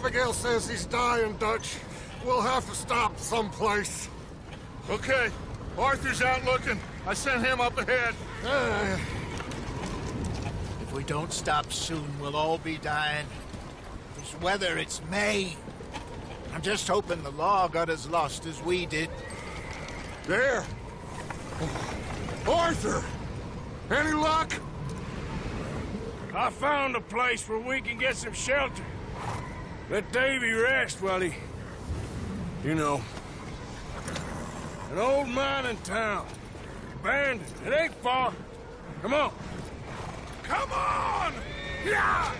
Abigail says he's dying, Dutch. We'll have to stop someplace. Okay. Arthur's out looking. I sent him up ahead. If we don't stop soon, we'll all be dying. This weather, it's May. I'm just hoping the law got as lost as we did. There! Arthur! Any luck? I found a place where we can get some shelter. Let Davy rest while he... You know. An old mining town. Abandoned. It ain't far. Come on. Come on! Yeah!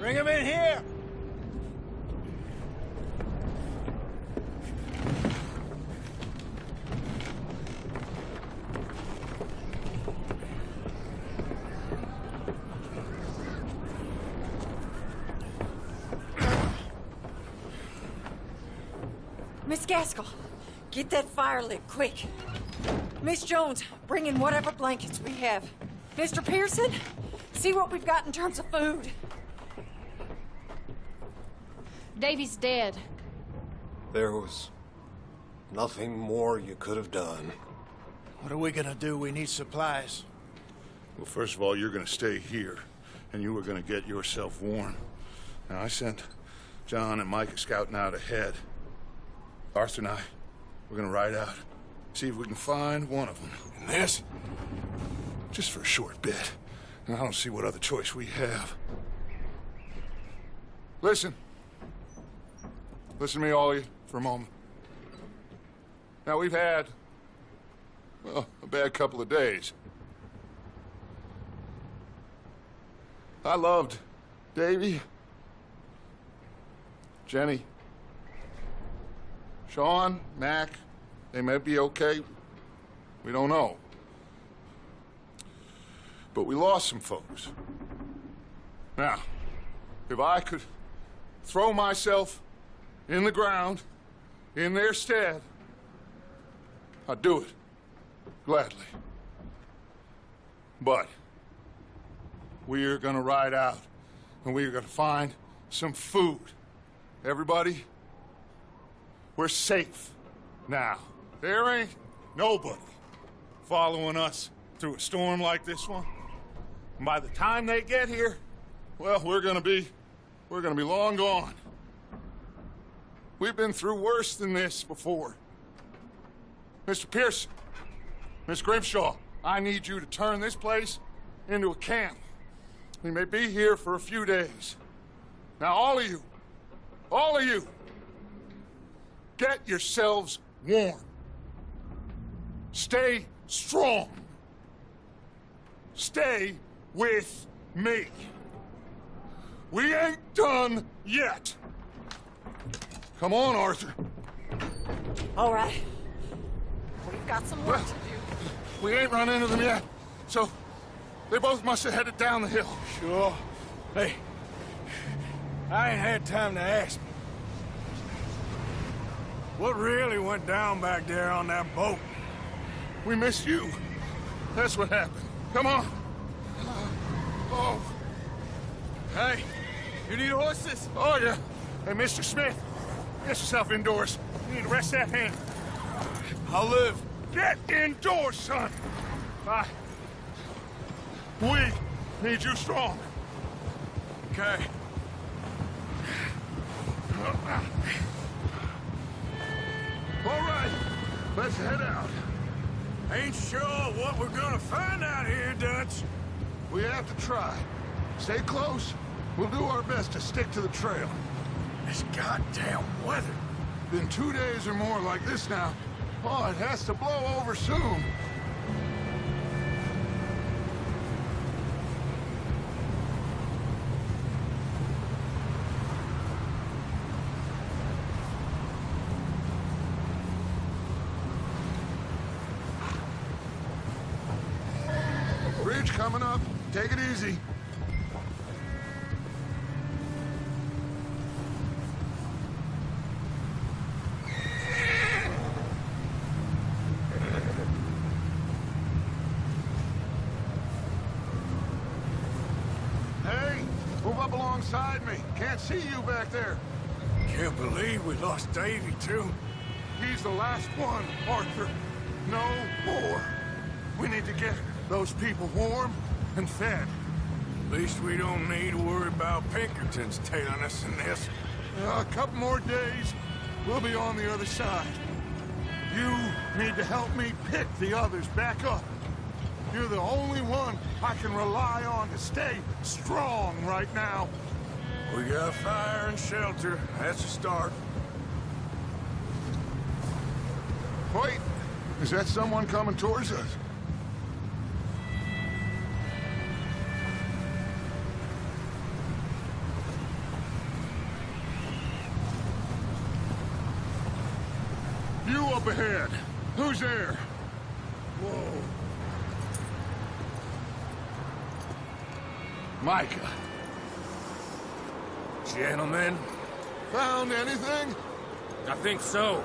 Bring him in here! Miss Gaskell, get that fire lit, quick. Miss Jones, bring in whatever blankets we have. Mr. Pearson, see what we've got in terms of food. Davy's dead. There was nothing more you could have done. What are we gonna do? We need supplies. Well, first of all, you're gonna stay here, and you were gonna get yourself warm. Now, I sent John and Micah scouting out ahead. Arthur and I, we're gonna ride out, see if we can find one of them. And this? Just for a short bit. And I don't see what other choice we have. Listen. Listen to me, all of you, for a moment. Now, we've had, well, a bad couple of days. I loved Davy, Jenny, Sean, Mac. They may be okay. We don't know. But we lost some folks. Now, if I could throw myself in the ground, in their stead, I'd do it, gladly. But we are gonna ride out, and we are gonna find some food. Everybody, we're safe now. There ain't nobody following us through a storm like this one. And by the time they get here, well, we're gonna be long gone. We've been through worse than this before. Mr. Pearson, Miss Grimshaw, I need you to turn this place into a camp. We may be here for a few days. Now, all of you, get yourselves warm. Stay strong. Stay with me. We ain't done yet. Come on, Arthur. All right. We've got some work to do. We ain't run into them yet, so they both must have headed down the hill. Sure. Hey, I ain't had time to ask. What really went down back there on that boat? We missed you. That's what happened. Come on. Oh. Hey, you need horses? Oh, yeah. Hey, Mr. Smith, get yourself indoors. You need to rest that hand. I'll live. Get indoors, son. We need you strong. Okay. All right, let's head out. Ain't sure what we're gonna find out here, Dutch. We have to try. Stay close. We'll do our best to stick to the trail. This goddamn weather. Been 2 days or more like this now. Oh, it has to blow over soon. Bridge coming up. Take it easy. Hey, move up alongside me. Can't see you back there. Can't believe we lost Davy, too. He's the last one, Arthur. No more. We need to get those people warm and fed. At least we don't need to worry about Pinkertons tailing us in this. A couple more days, we'll be on the other side. You need to help me pick the others back up. You're the only one I can rely on to stay strong right now. We got fire and shelter. That's a start. Wait, is that someone coming towards us? You up ahead. Who's there? Whoa. Micah. Gentlemen, Found anything? I think so.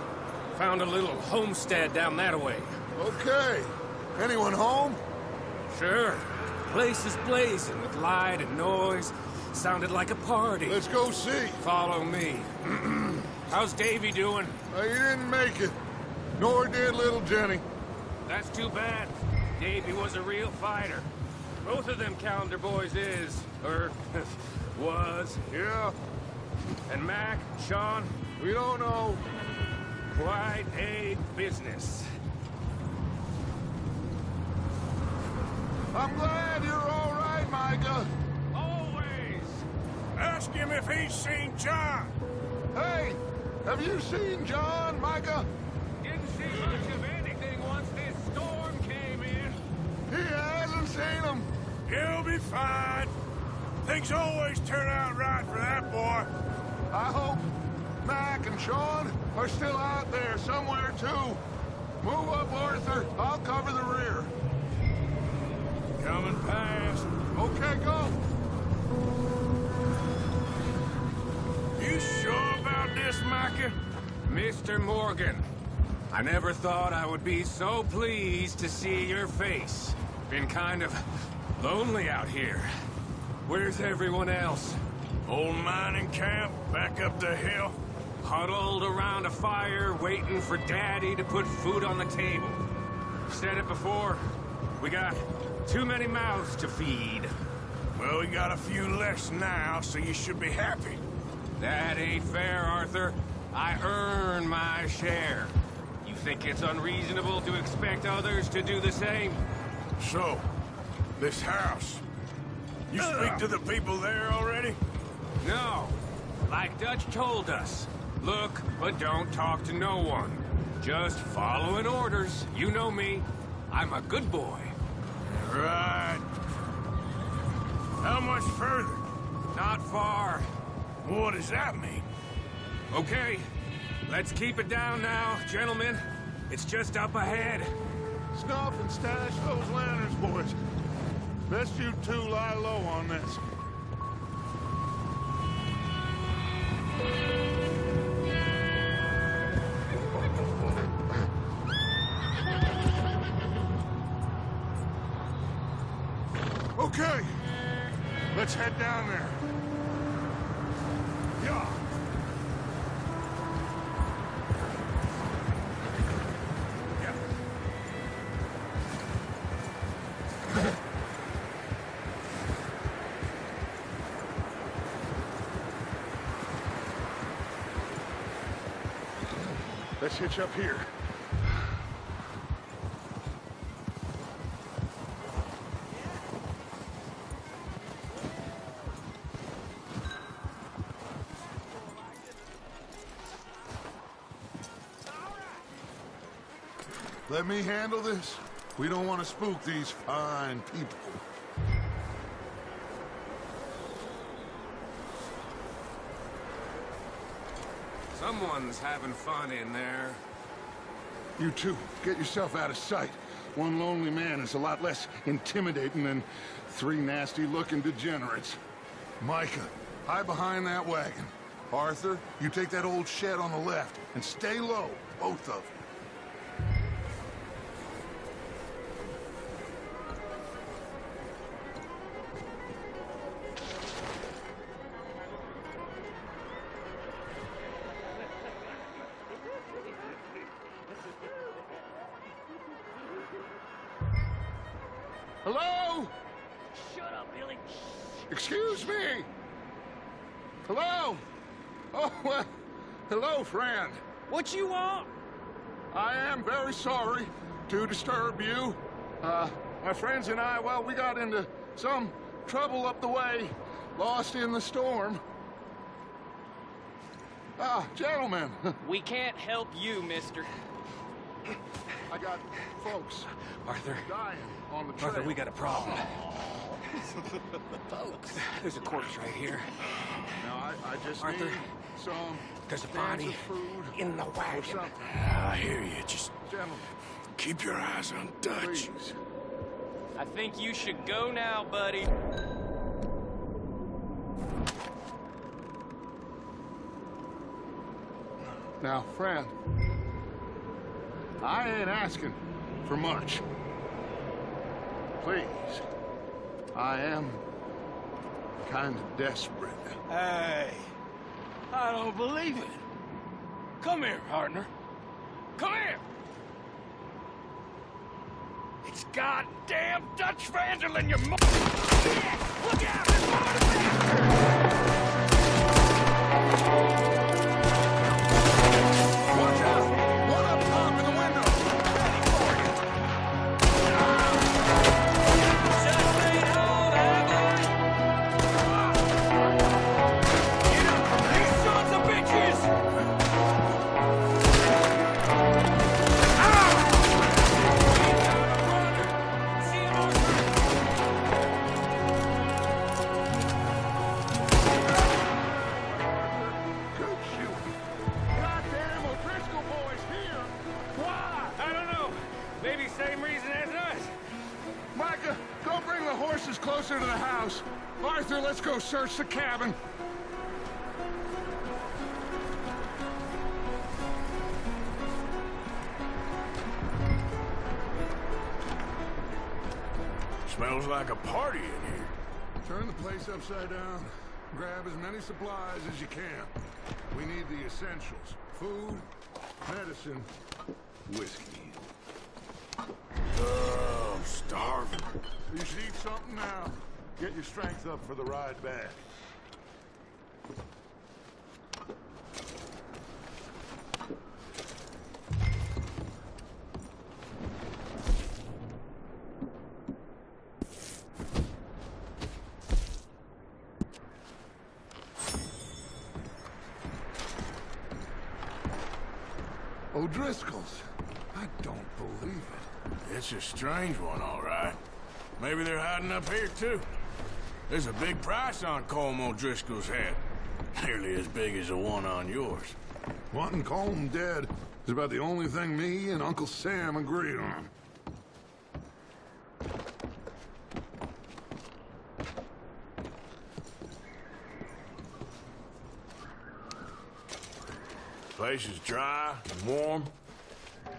Found a little homestead down that way. Okay. Anyone home? Sure. Place is blazing with light and noise. Sounded like a party. Let's go see. Follow me. How's Davy doing? He didn't make it. Nor did little Jenny. That's too bad. Davy was a real fighter. Both of them Calendar boys is, or was. Yeah, And Mac, Sean, we don't know. quite a business. I'm glad you're all right, Micah. Always. Ask him if he's seen John. Hey, have you seen John, Micah? Didn't see much of anything once this storm came in. He hasn't seen him. He'll be fine. Things always turn out right for that boy. I hope Mac and Sean are still out there somewhere, too. Move up, Arthur. I'll cover the rear. Coming past. Okay, go. You sure about this, Micah? Mr. Morgan, I never thought I would be so pleased to see your face. Been kind of lonely out here. Where's everyone else? Old mining camp back up the hill. Huddled around a fire, waiting for Daddy to put food on the table. Said it before, we got too many mouths to feed. Well, we got a few less now, so you should be happy. That ain't fair, Arthur. I earn my share. You think it's unreasonable to expect others to do the same? So, this house. You speak to the people there already? No. Like Dutch told us. Look, but don't talk to no one. Just following orders. You know me. I'm a good boy. Right. How much further? Not far. What does that mean? Okay, let's keep it down now, gentlemen. It's just up ahead. Snuff and stash those lanterns, boys. Best you two lie low on this. Okay, let's head down there. Yeah. Let's hitch up here. Let me handle this. We don't want to spook these fine people. Someone's having fun in there. You two, get yourself out of sight. one lonely man is a lot less intimidating than 3 nasty-looking degenerates. Micah, hide behind that wagon. Arthur, you take that old shed on the left, and stay low, both of you. Hello? Shut up, Billy. Excuse me? Hello? Oh, well, hello, friend. What you want? I am very sorry to disturb you. My friends and I, well, we got into some trouble up the way, lost in the storm. Gentlemen, We can't help you, mister. I got folks Arthur, dying on the trail. Arthur, we got a problem. Folks, there's a corpse right here. Now, I just Arthur, need some there's a cans body of food in the or wagon. something. I hear you. Just Gentlemen, keep your eyes on Dutch. please. I think you should go now, buddy. Now, friend, I ain't asking for much. Please, I am kind of desperate. Hey, I don't believe it. Come here, partner. Come here. It's goddamn Dutch Vanderlyn, you mo- Look out! There's more to Watch out! One up top in the window! Just ain't hold These sons of bitches! Good shooting. Goddamn O'Driscoll boys here! Why? I don't know. Maybe same reason as us. Micah, go bring the horses closer to the house. Arthur, let's go search the cabin. Smells like a party in here. Turn the place upside down. Grab as many supplies as you can. We need the essentials. Food, medicine, whiskey. Oh, I'm starving. You should eat something now. Get your strength up for the ride back. O'Driscoll's. I don't believe it. It's a strange one, all right. Maybe they're hiding up here, too. There's a big price on Colm O'Driscoll's head. Nearly as big as the one on yours. Wanting Colm dead is about the only thing me and Uncle Sam agree on. Place is dry and warm.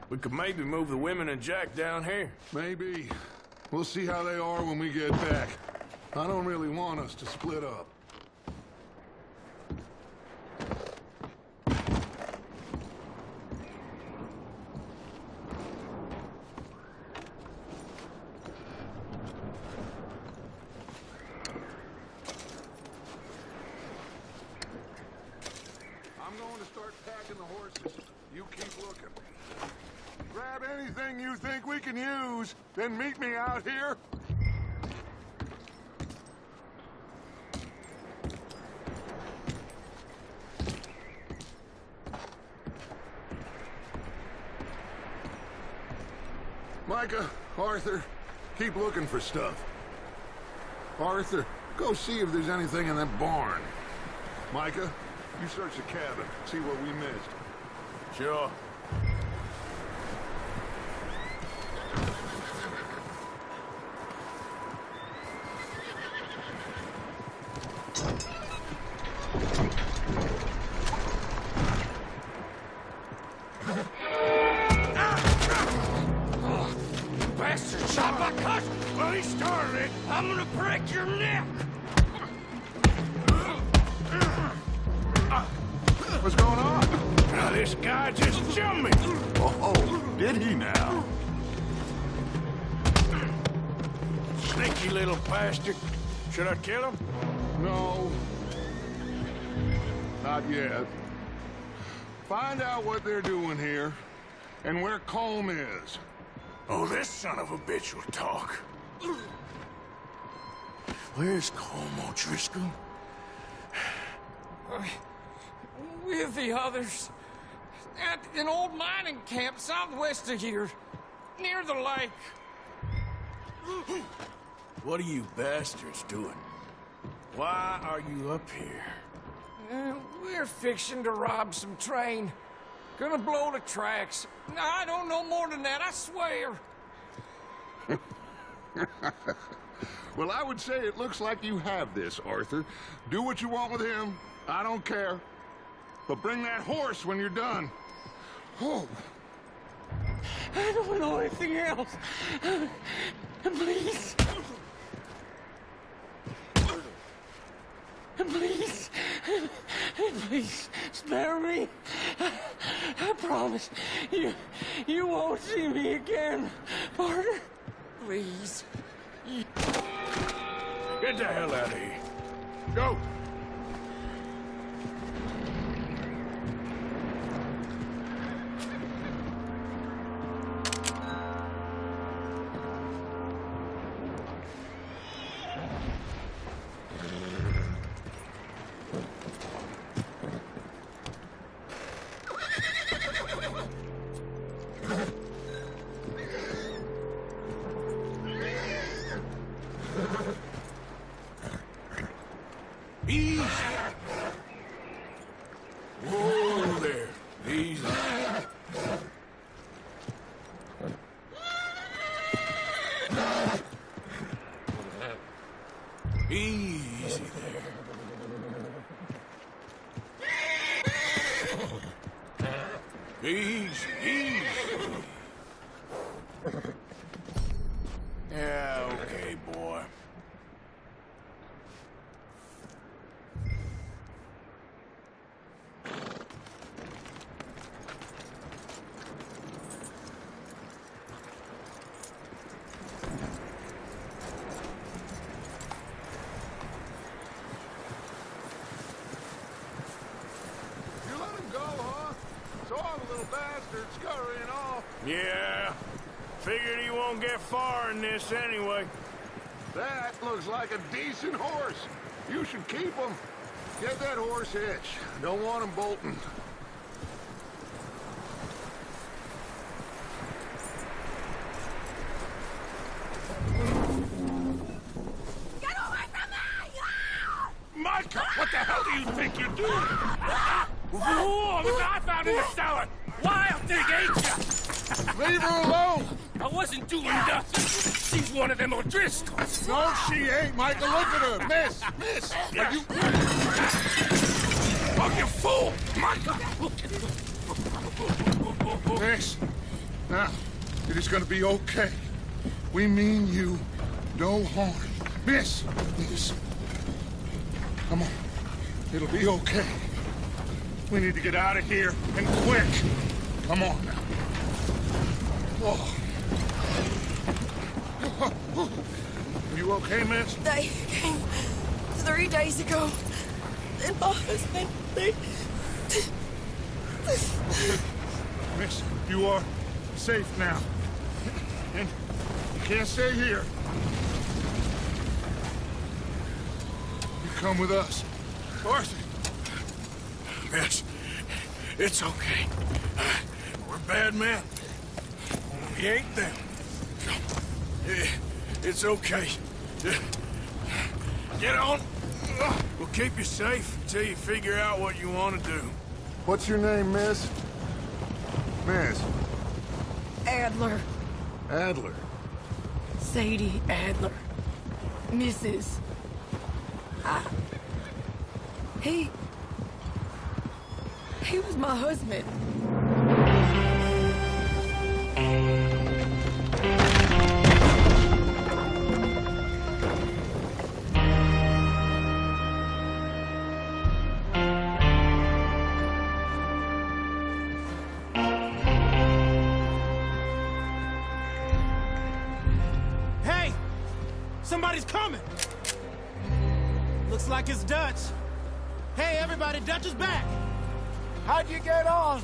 We could maybe move the women and Jack down here. Maybe. We'll see how they are when we get back. I don't really want us to split up. I'm going to start packing the horses. You keep looking. Grab anything you think we can use, then meet me out here. Micah, Arthur, keep looking for stuff. Arthur, go see if there's anything in that barn. Micah, you search the cabin, see what we missed. Sure. Bastard shot my cousin! Well, he started it. I'm gonna break your neck! What's going on? Now, this guy just jumped me! Oh, did he now? Sneaky little bastard. Should I kill him? No. Not yet. Find out what they're doing here, and where Colm is. Oh, this son of a bitch will talk. Where's Colm O'Driscoll? With the others. At an old mining camp southwest of here. Near the lake. What are you bastards doing? Why are you up here? We're fixing to rob some train. Gonna blow the tracks. I don't know more than that, I swear. Well, I would say it looks like you have this, Arthur. Do what you want with him. I don't care. But bring that horse when you're done. Oh. I don't know anything else. Please. Please. Please, spare me. I promise you won't see me again, partner. Please. Get the hell out of here. Go! Easy. Whoa there. Easy. Easy there. Easy, easy. Yeah, okay, boy. You let him go, huh? Saw the little bastard scurrying off. Yeah. Figured he won't get far in this anyway. That looks like a decent horse. You should keep him. Get that horse hitched. Don't want him bolting. Get away from me! Micah, what the hell do you think you're doing? Whoa, look, I found in the cellar. Wild thing, ain't ya? Leave her alone! I wasn't doing nothing. She's one of them O'Driscolls. No, she ain't, Michael. Look at her. Miss! Are you... Oh, you fool! Micah! Miss, now, it is gonna be okay. We mean you no harm. Miss! Come on. It'll be okay. We need to get out of here, and quick. Come on now. Oh. You okay, miss? They came 3 days ago. And my husband, Miss, you are safe now. And you can't stay here. You come with us. Arthur! Miss, it's okay. We're bad men. We ain't them. It's okay. Get on. We'll keep you safe until you figure out what you want to do. What's your name, miss? Miss? Adler. Adler. Sadie Adler. Mrs. He was my husband. Somebody's coming! Looks like it's Dutch. Hey, everybody, Dutch is back! How'd you get on?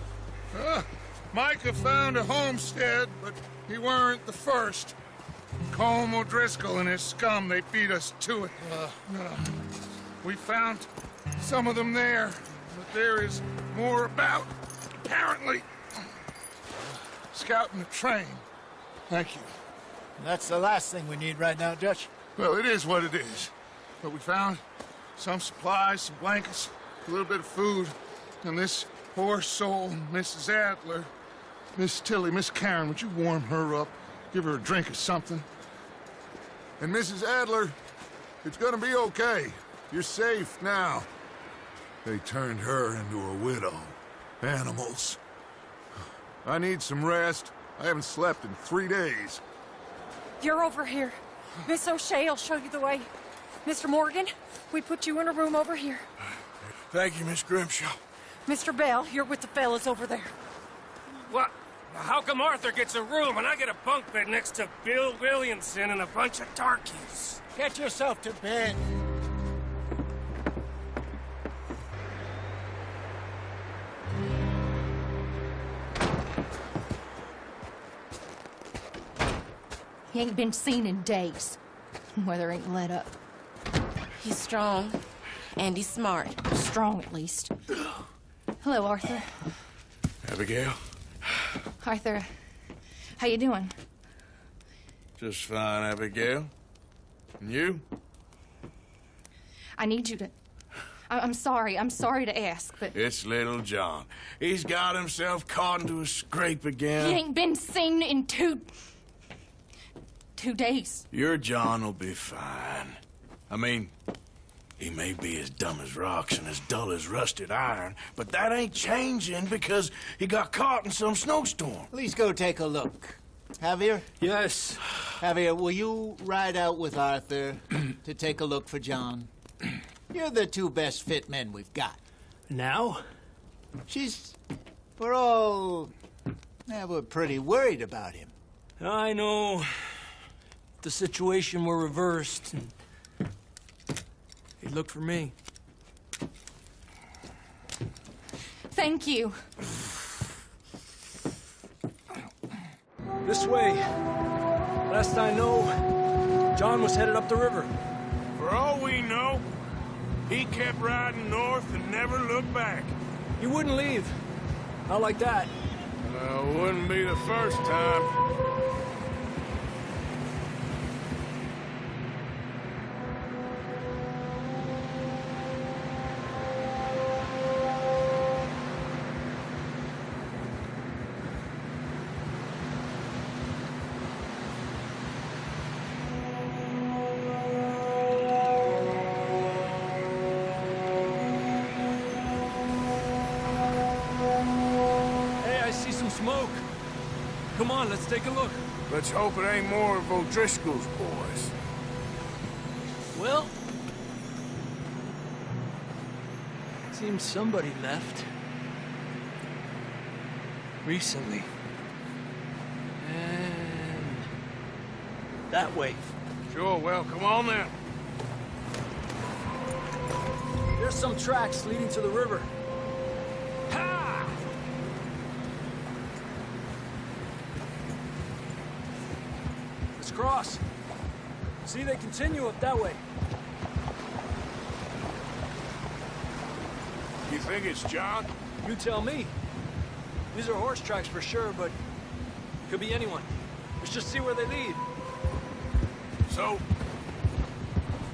Micah found a homestead, but he weren't the first. Colm O'Driscoll and his scum, they beat us to it. We found some of them there, but there is more about, apparently. Scouting the train. Thank you. That's the last thing we need right now, Dutch. Well, it is what it is. But we found some supplies, some blankets, a little bit of food, and this poor soul, Mrs. Adler, Miss Tilly, Miss Karen, would you warm her up? Give her a drink or something? And Mrs. Adler, it's gonna be okay. You're safe now. They turned her into a widow. Animals. I need some rest. I haven't slept in 3 days. You're over here. Miss O'Shea will show you the way. Mr. Morgan, we put you in a room over here. Thank you, Miss Grimshaw. Mr. Bell, you're with the fellas over there. What? How come Arthur gets a room and I get a bunk bed next to Bill Williamson and a bunch of darkies? Get yourself to bed. He ain't been seen in days. Weather ain't let up. He's strong, and he's smart. Strong, at least. Hello, Arthur. Abigail? Arthur, how you doing? Just fine, Abigail. And you? I need you to... I'm sorry to ask, but... It's little John. He's got himself caught into a scrape again. He ain't been seen in 2 days. Your John will be fine. I mean, he may be as dumb as rocks and as dull as rusted iron, but that ain't changing because he got caught in some snowstorm. Please go take a look. Javier? Yes. Javier, will you ride out with Arthur to take a look for John? You're the 2 best fit men we've got. Now? We're pretty worried about him. I know. The situation were reversed, and he looked for me. Thank you. This way. Last I know, John was headed up the river. For all we know, he kept riding north and never looked back. He wouldn't leave. Not like that. Wouldn't be the first time. Smoke. Come on, let's take a look. Let's hope it ain't more of O'Driscoll's boys. Well, seems somebody left. Recently. And that way. Sure, well, come on then. There's some tracks leading to the river. Cross. See, they continue up that way. You think it's John? You tell me. These are horse tracks for sure, but could be anyone. Let's just see where they lead. So,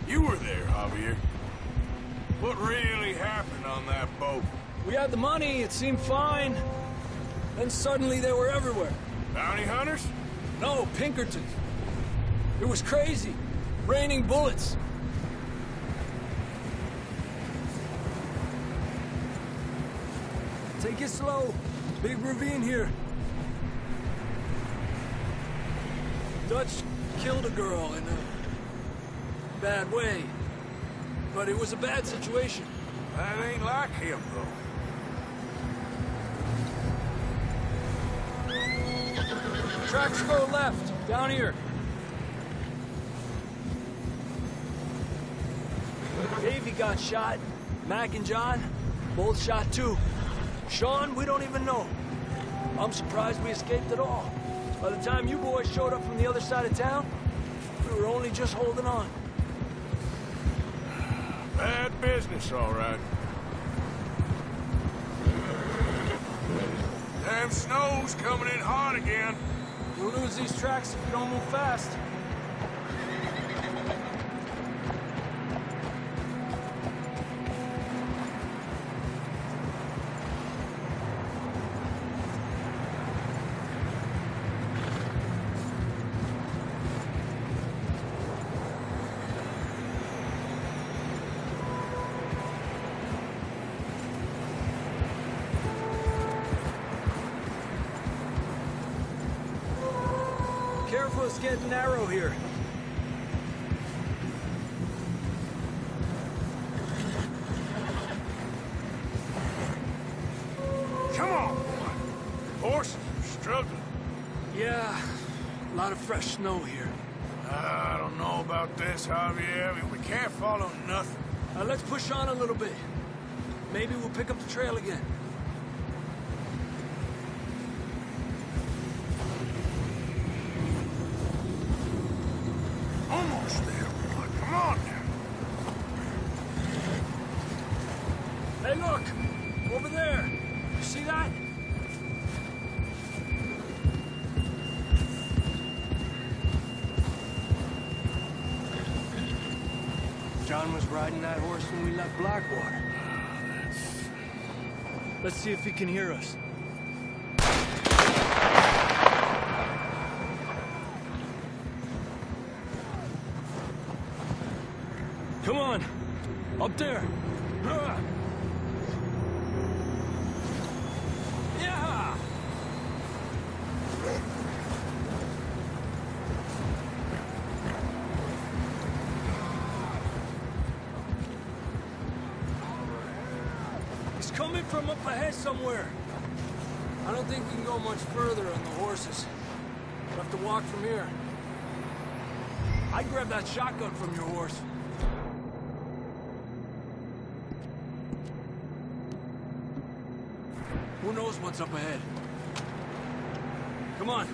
you were there, Javier. What really happened on that boat? We had the money, it seemed fine. Then suddenly they were everywhere. Bounty hunters? No, Pinkertons. It was crazy. Raining bullets. Take it slow. Big ravine here. Dutch killed a girl in a bad way. But it was a bad situation. That ain't like him, though. Tracks go left, down here. got shot. Mac and John, both shot too. Sean, we don't even know. I'm surprised we escaped at all. By the time you boys showed up from the other side of town, we were only just holding on. Bad business, all right. Damn snow's coming in hard again. We'll lose these tracks if we don't move fast. Careful, it's getting narrow here. Come on, horses are struggling. Yeah, a lot of fresh snow here. I don't know about this, Javier. We can't follow nothing. Let's push on a little bit. Maybe we'll pick up the trail again. Almost there, boy. Come on now. Hey, look! Over there! You see that? John was riding that horse when we left Blackwater. Let's see if he can hear us. Come on! Up there! Yeah! He's coming from up ahead somewhere. I don't think we can go much further on the horses. We'll have to walk from here. I'd grab that shotgun from your horse. Who knows what's up ahead? Come on.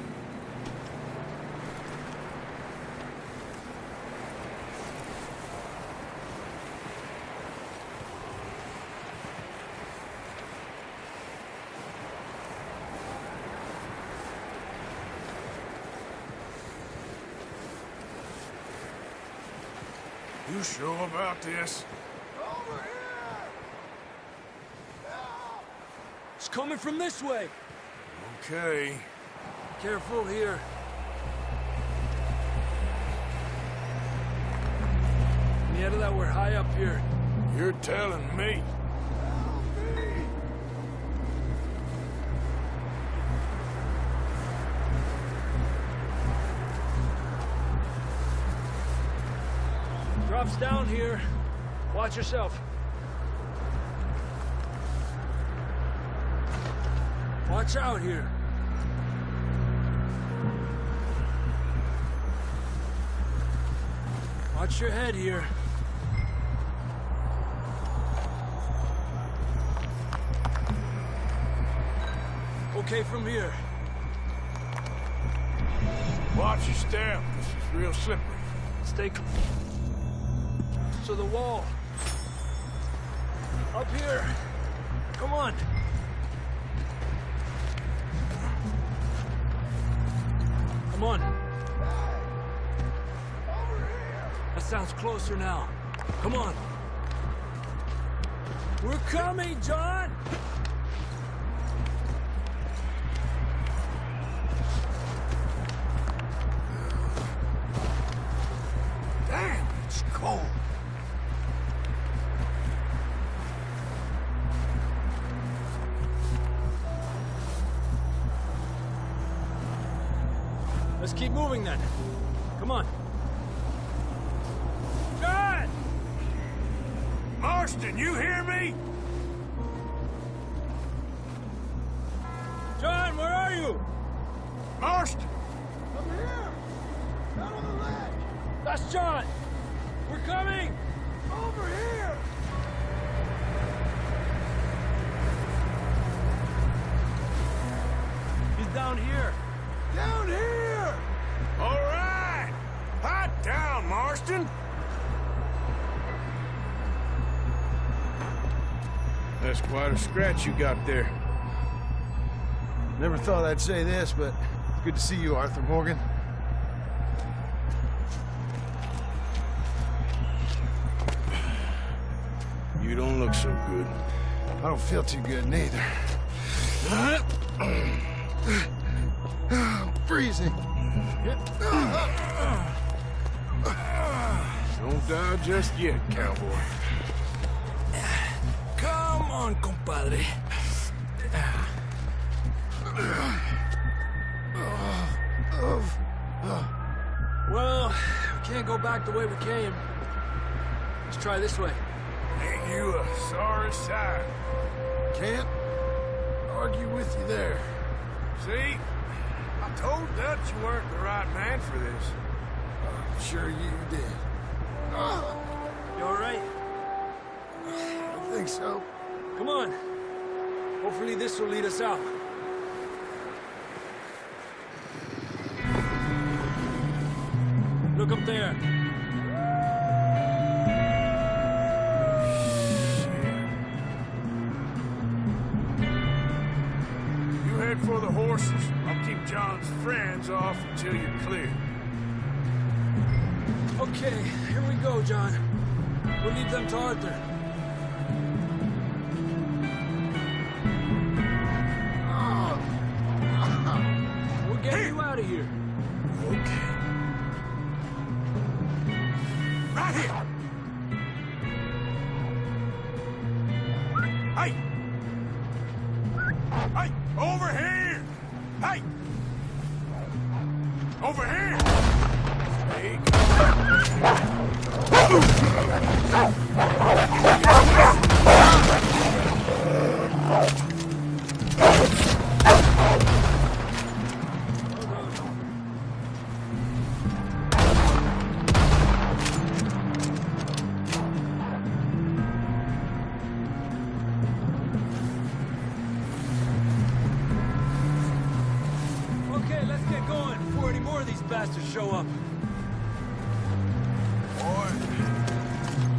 You sure about this? It's coming from this way. Okay. Careful here. Any of that, we're high up here. You're telling me. Drops down here. Watch yourself. Watch out here. Watch your head here. Okay from here. Watch your step. This is real slippery. Stay close to the wall. Up here. Come on. Come on. That sounds closer now. Come on. We're coming, John! Damn, it's cold. Let's keep moving then. Come on. John! Marston, you hear me? John, where are you? Marston! That's John! We're coming! Over here! He's down here. Down here! All right! Hot down, Marston! That's quite a scratch you got there. Never thought I'd say this, but it's good to see you, Arthur Morgan. You don't look so good. I don't feel too good, neither. I'm freezing. Don't die just yet, cowboy. Come on, compadre. Well, we can't go back the way we came. Let's try this way. Ain't you a sorry sight? Can't argue with you there. See? I told Dutch you weren't the right man for this. I'm sure you did. You all right? I think so. Come on. Hopefully this will lead us out. Look up there. You head for the horses. I'll keep John's friends off until you're clear. Okay, here we go, John. We'll leave them to Arthur. We'll get you out of here. Okay. Right here! Hey! Hey! Over here! Hey! Over here! There you Okay, let's get going before any more of these bastards show up.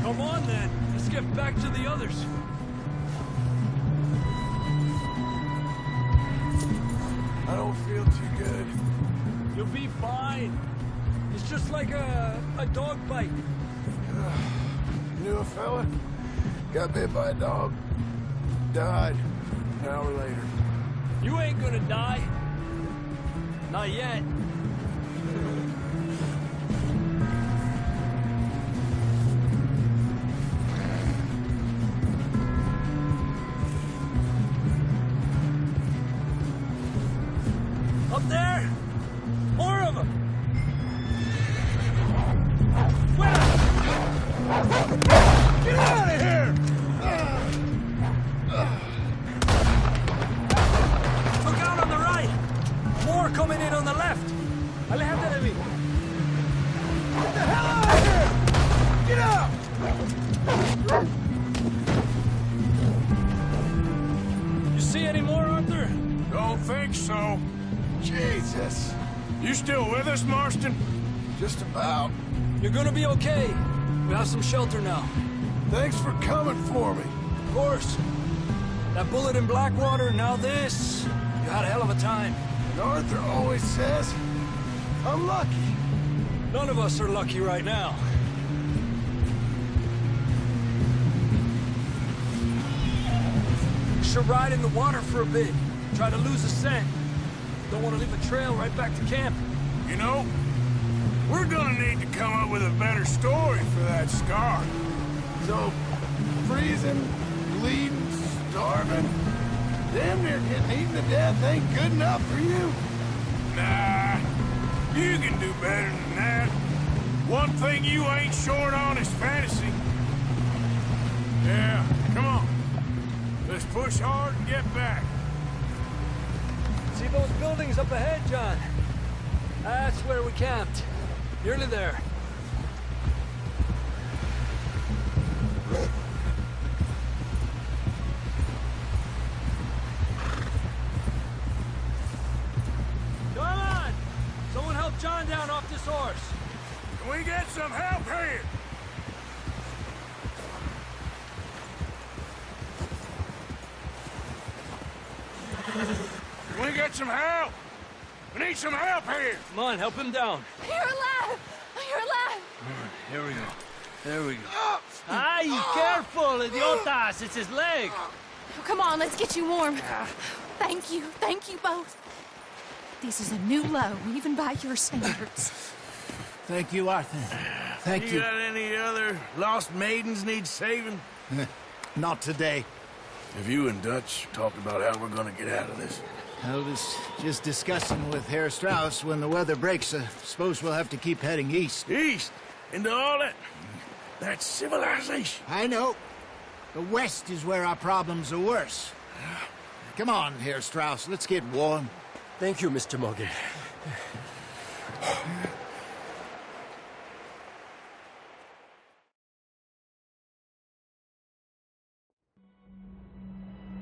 Come on, then. Let's get back to the others. I don't feel too good. You'll be fine. It's just like a dog bite. Knew a fella? Got bit by a dog. Died an hour later. You ain't gonna die. Not yet. Up there! More of them! Get out of here! Look out on the right! More coming in on the left! Aléjate de mí! Get the hell out of here! Get out! You see any more, Arthur? Don't think so. Jesus. You still with us, Marston? Just about. You're gonna be okay. We have some shelter now. Thanks for coming for me. Of course. That bullet in Blackwater, now this. You had a hell of a time. And Arthur always says, I'm lucky. None of us are lucky right now. Should ride in the water for a bit. Try to lose the scent. Don't want to leave a trail right back to camp. You know, we're gonna need to come up with a better story for that scar. So, freezing, bleeding, starving, damn near getting eaten to death ain't good enough for you. Nah, you can do better than that. One thing you ain't short on is fantasy. Yeah, come on. Let's push hard and get back. See those buildings up ahead, John? That's where we camped. Nearly there. source. Can we get some help here? Can we get some help? We need some help here! Come on, help him down. You're alive! You're alive! Here we go. There we go. Ay, careful, idiotas. It's his leg. Oh, come on, let's get you warm. Thank you both. This is a new low, even by your standards. Thank you, Arthur. Thank you. You got any other lost maidens need saving? Not today. Have you and Dutch talked about how we're gonna get out of this? I was just discussing with Herr Strauss when the weather breaks. Suppose we'll have to keep heading east. East? Into all that... That's civilization. I know. The west is where our problems are worse. Come on, Herr Strauss. Let's get warm. Thank you, Mr. Morgan.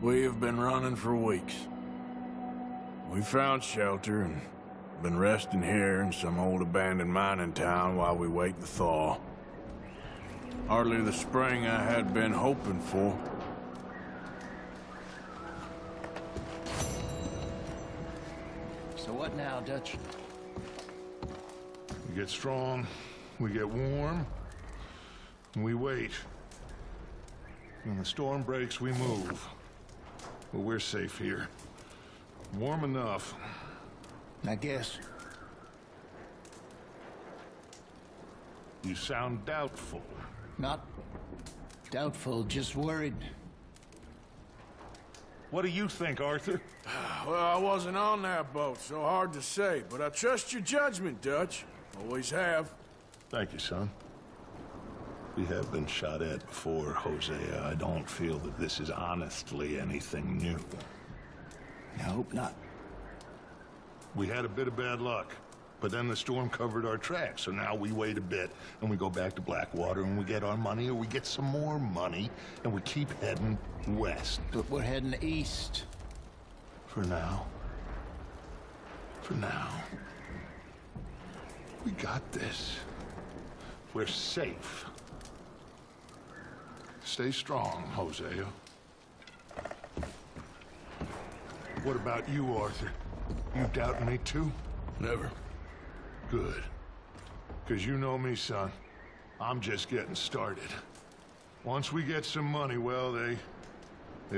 We have been running for weeks. We found shelter and been resting here in some old abandoned mining town while we wait the thaw. Hardly the spring I had been hoping for. So what now, Dutch? We get strong, we get warm, and we wait. When the storm breaks, we move. But we're safe here. Warm enough. I guess. You sound doubtful. Not doubtful, just worried. What do you think, Arthur? Well, I wasn't on that boat, so hard to say. But I trust your judgment, Dutch. Always have. Thank you, son. We have been shot at before, Hosea. I don't feel that this is honestly anything new. I hope not. We had a bit of bad luck, but then the storm covered our tracks, so now we wait a bit, and we go back to Blackwater, and we get our money, or we get some more money, and we keep heading west. But we're heading east. For now. For now. We got this. We're safe. Stay strong, Hosea. What about you, Arthur? You doubting me too? Never. Good. Because you know me, son. I'm just getting started. Once we get some money, well, they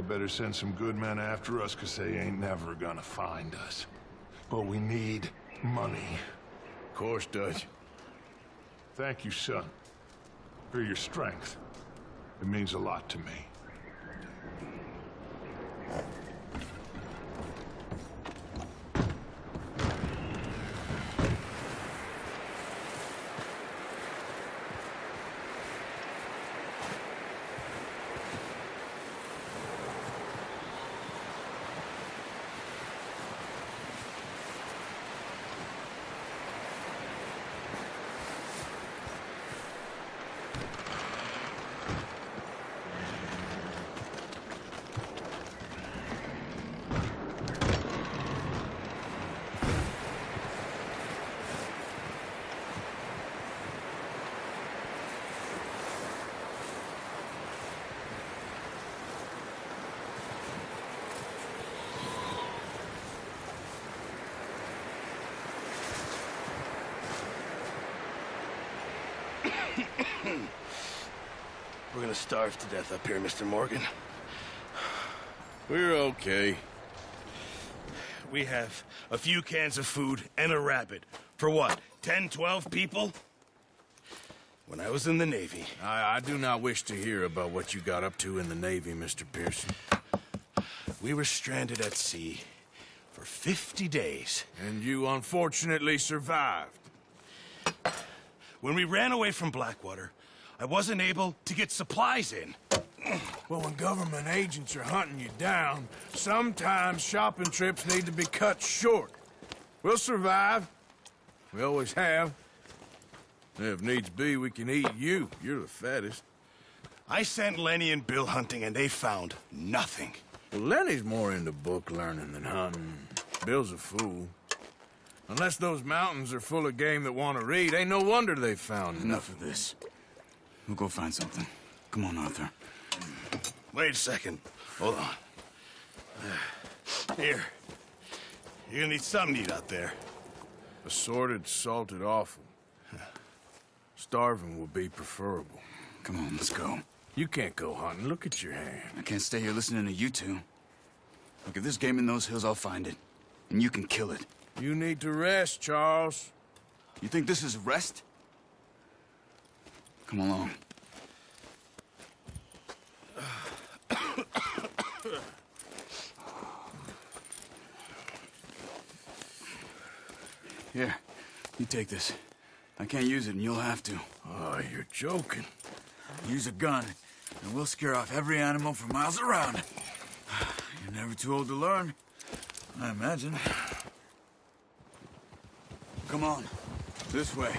better send some good men after us, because they ain't never gonna find us. But we need money. Of course, Dutch. Thank you, son, for your strength. It means a lot to me. We're gonna starve to death up here, Mr. Morgan. We're okay. We have a few cans of food and a rabbit. For what, 10, 12 people? When I was in the Navy... I do not wish to hear about what you got up to in the Navy, Mr. Pearson. We were stranded at sea for 50 days. And you unfortunately survived. When we ran away from Blackwater, I wasn't able to get supplies in. Well, when government agents are hunting you down, sometimes shopping trips need to be cut short. We'll survive. We always have. If needs be, we can eat you. You're the fattest. I sent Lenny and Bill hunting, and they found nothing. Well, Lenny's more into book learning than hunting. Bill's a fool. Unless those mountains are full of game that want to read, ain't no wonder they found Enough of this. We'll go find something. Come on, Arthur. Wait a second. Hold on. Here. You're gonna need something to eat out there. Assorted, salted offal. Starving will be preferable. Come on, let's go. You can't go hunting. Look at your hand. I can't stay here listening to you two. Look, if there's game in those hills, I'll find it. And you can kill it. You need to rest, Charles. You think this is rest? Come along. Here, you take this. I can't use it, and you'll have to. Oh, you're joking. Use a gun, and we'll scare off every animal for miles around. You're never too old to learn, I imagine. Come on, this way.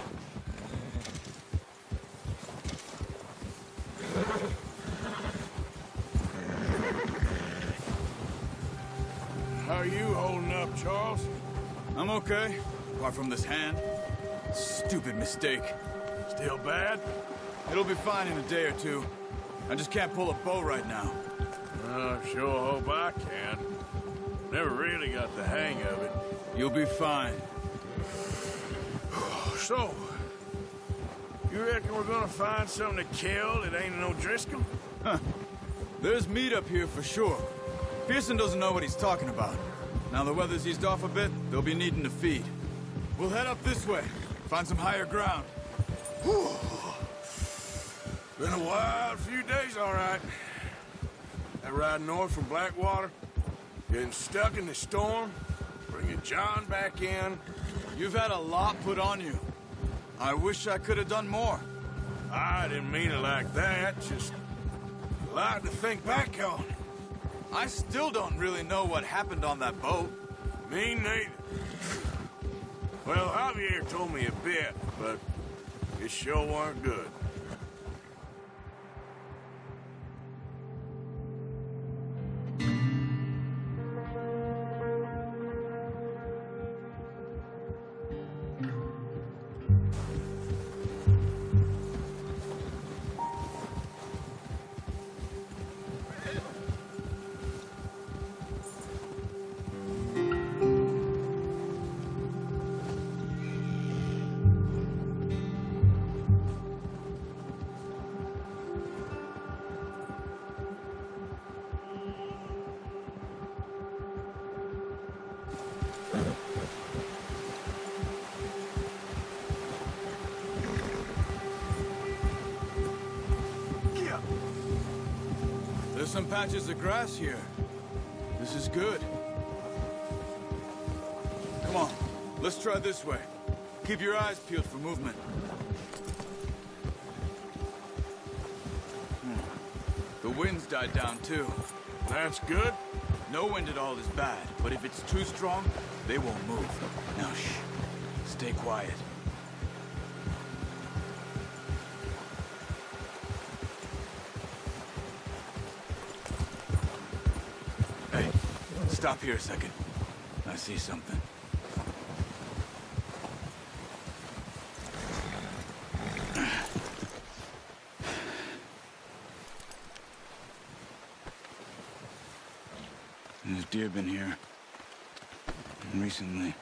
How are you holding up, Charles? I'm okay, apart from this hand. Stupid mistake. Still bad? It'll be fine in a day or two. I just can't pull a bow right now. Sure hope I can. Never really got the hang of it. You'll be fine. So, you reckon we're gonna find something to kill that ain't no Driscoll? Huh. There's meat up here for sure. Pearson doesn't know what he's talking about. Now the weather's eased off a bit, they'll be needing to feed. We'll head up this way, find some higher ground. Whew. Been a wild few days, all right. That ride north from Blackwater, getting stuck in the storm, bringing John back in. You've had a lot put on you. I wish I could have done more. I didn't mean it like that, just a lot to think back on. I still don't really know what happened on that boat. Me neither. Well, Javier told me a bit, but it sure weren't good. There's some patches of grass here. This is good. Come on, let's try this way. Keep your eyes peeled for movement. The wind's died down too. That's good. No wind at all is bad, but if it's too strong, they won't move. Now shh, stay quiet. Hey, stop here a second. I see something. There's deer been here. Recently.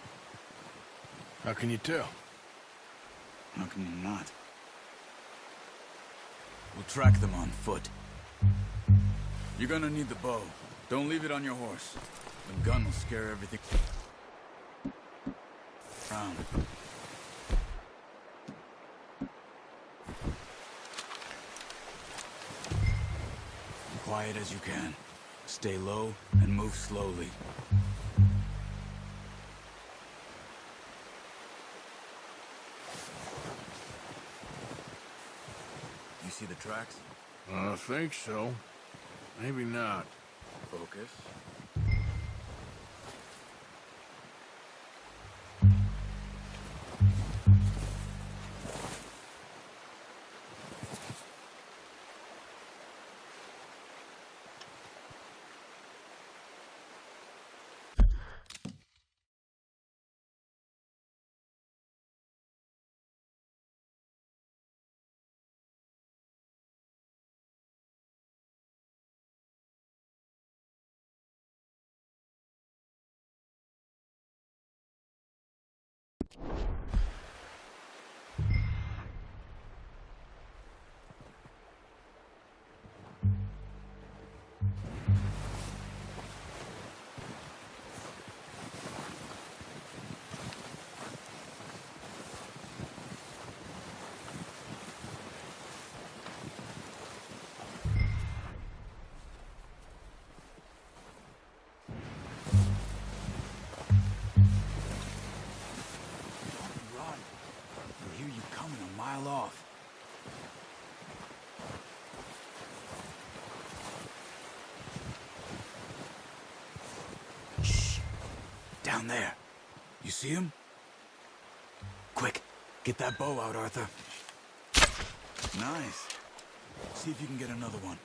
How can you tell? How can you not? We'll track them on foot. You're gonna need the bow. Don't leave it on your horse. The gun will scare everything around. Quiet as you can. Stay low and move slowly. You see the tracks? I think so. Maybe not. Focus. Off. Shh. Down there. You see him? Quick, get that bow out, Arthur. Nice. See if you can get another one.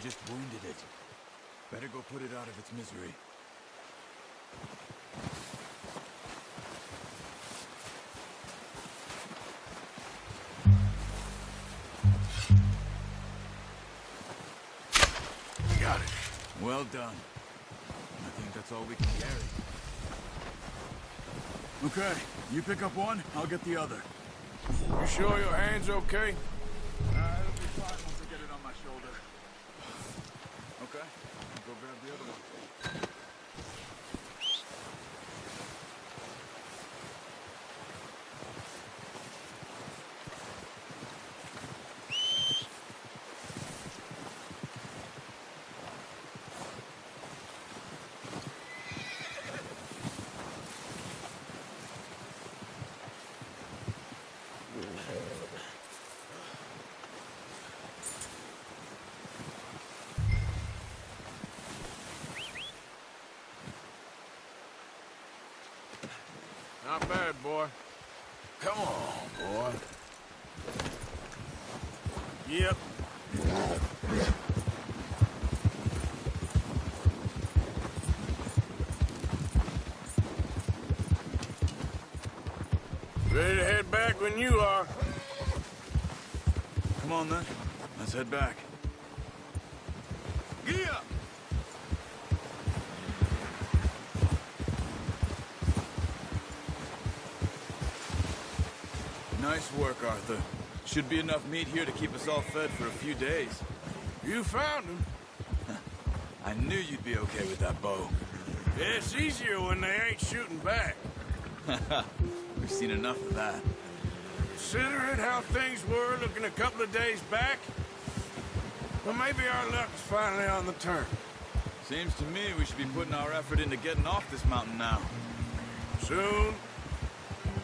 Just wounded it. Better go put it out of its misery. Got it. Well done. I think that's all we can carry. Okay, you pick up one, I'll get the other. You sure your hand's okay? It'll be fine once I get it on my shoulder. Okay, I'll go grab the other one. Not bad, boy. Come on, boy. Yep. Ready to head back when you are. Come on then, let's head back. Giddy up! Nice work, Arthur. Should be enough meat here to keep us all fed for a few days. You found him. I knew you'd be okay with that bow. Yeah, it's easier when they ain't shooting back. We've seen enough of that. Considering how things were looking a couple of days back, well, maybe our luck's finally on the turn. Seems to me we should be putting our effort into getting off this mountain now. Soon.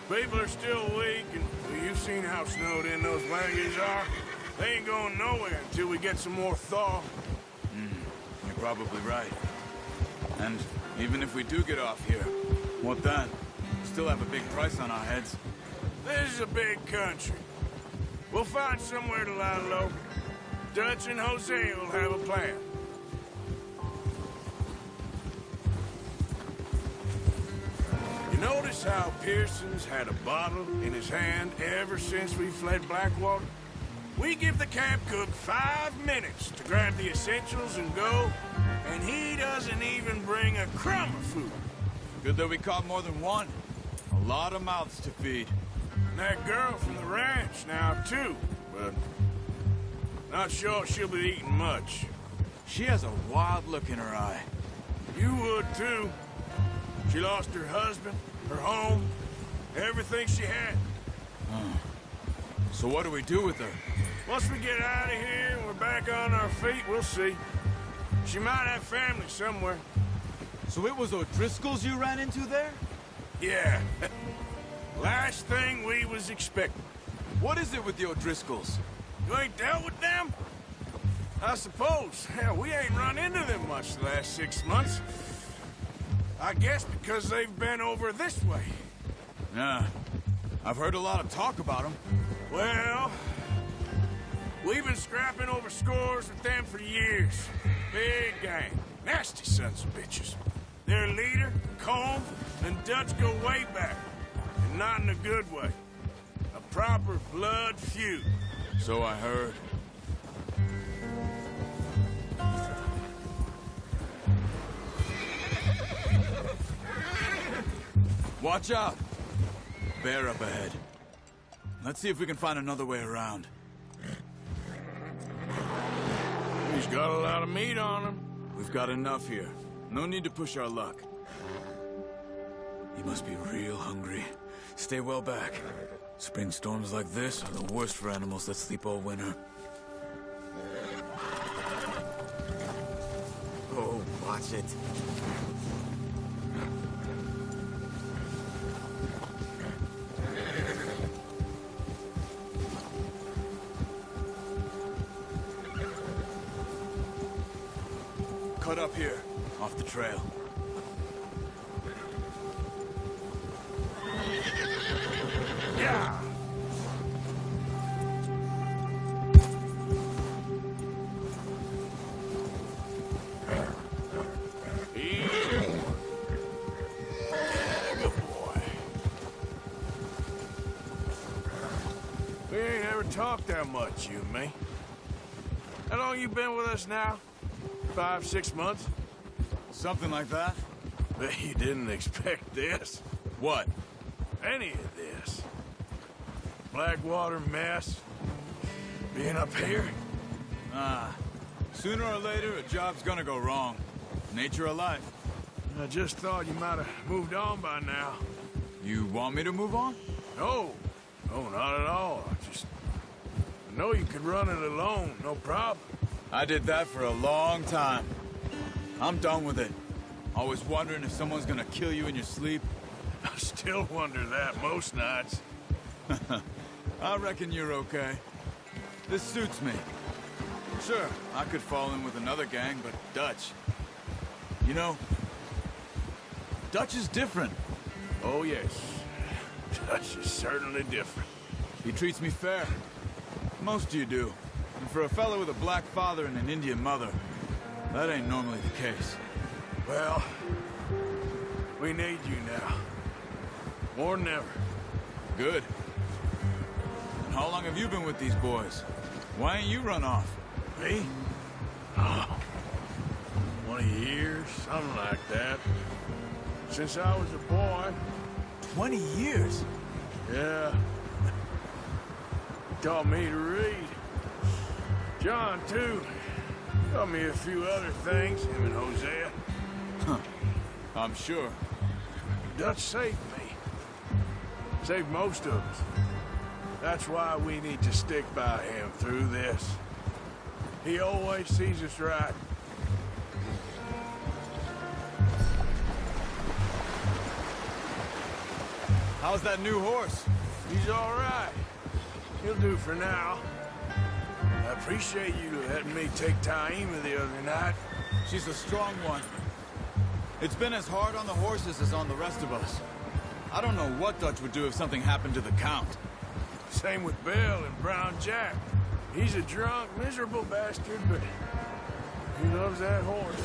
People are still weak, and well, you've seen how snowed in those wagons are. They ain't going nowhere until we get some more thaw. You're probably right. And even if we do get off here, what then? We still have a big price on our heads. This is a big country. We'll find somewhere to lie low. Dutch and Jose will have a plan. You notice how Pearson's had a bottle in his hand ever since we fled Blackwater? We give the camp cook 5 minutes to grab the essentials and go, and he doesn't even even bring a crumb of food. Good that we caught more than one. A lot of mouths to feed. And that girl from the ranch now, too. But not sure she'll be eating much. She has a wild look in her eye. You would, too. She lost her husband, her home, everything she had. So what do we do with her? Once we get out of here and we're back on our feet, we'll see. She might have family somewhere. So it was O'Driscoll's you ran into there? Yeah. Last thing we was expecting. What is it with the O'Driscolls? You ain't dealt with them? I suppose. Hell, we ain't run into them much the last 6 months. I guess because they've been over this way. Yeah. I've heard a lot of talk about them. Well, we've been scrapping over scores with them for years. Big gang. Nasty sons of bitches. Their leader, Colm, and Dutch go way back. And not in a good way. A proper blood feud. So I heard. Watch out! Bear up ahead. Let's see if we can find another way around. He's got a lot of meat on him. We've got enough here. No need to push our luck. He must be real hungry. Stay well back. Spring storms like this are the worst for animals that sleep all winter. Oh, watch it. Cut up here, off the trail. Yeah! Good boy. We ain't ever talked that much, you and me. How long you been with us now? 5, 6 months? Something like that? Bet you didn't expect this. What? Any of this. Blackwater mess. Being up here. Sooner or later, a job's gonna go wrong. Nature of life. I just thought you might have moved on by now. You want me to move on? No. No, not at all. I know you could run it alone, no problem. I did that for a long time. I'm done with it. Always wondering if someone's gonna kill you in your sleep. I still wonder that most nights. I reckon you're okay. This suits me. Sure, I could fall in with another gang, but Dutch... You know, Dutch is different. Oh, yes. Dutch is certainly different. He treats me fair. Most of you do. And for a fellow with a black father and an Indian mother, that ain't normally the case. Well, we need you now. More than ever. Good. And how long have you been with these boys? Why ain't you run off? Me? Oh, 20 years, something like that. Since I was a boy. 20 years? Yeah. He taught me to read. John, too. Taught me a few other things, him and Hosea. Huh. I'm sure. Dutch saved me. Saved most of us. That's why we need to stick by him through this. He always sees us right. How's that new horse? He's all right. He'll do for now. I appreciate you letting me take Taima the other night. She's a strong one. It's been as hard on the horses as on the rest of us. I don't know what Dutch would do if something happened to the Count. Same with Bill and Brown Jack. He's a drunk, miserable bastard, but he loves that horse.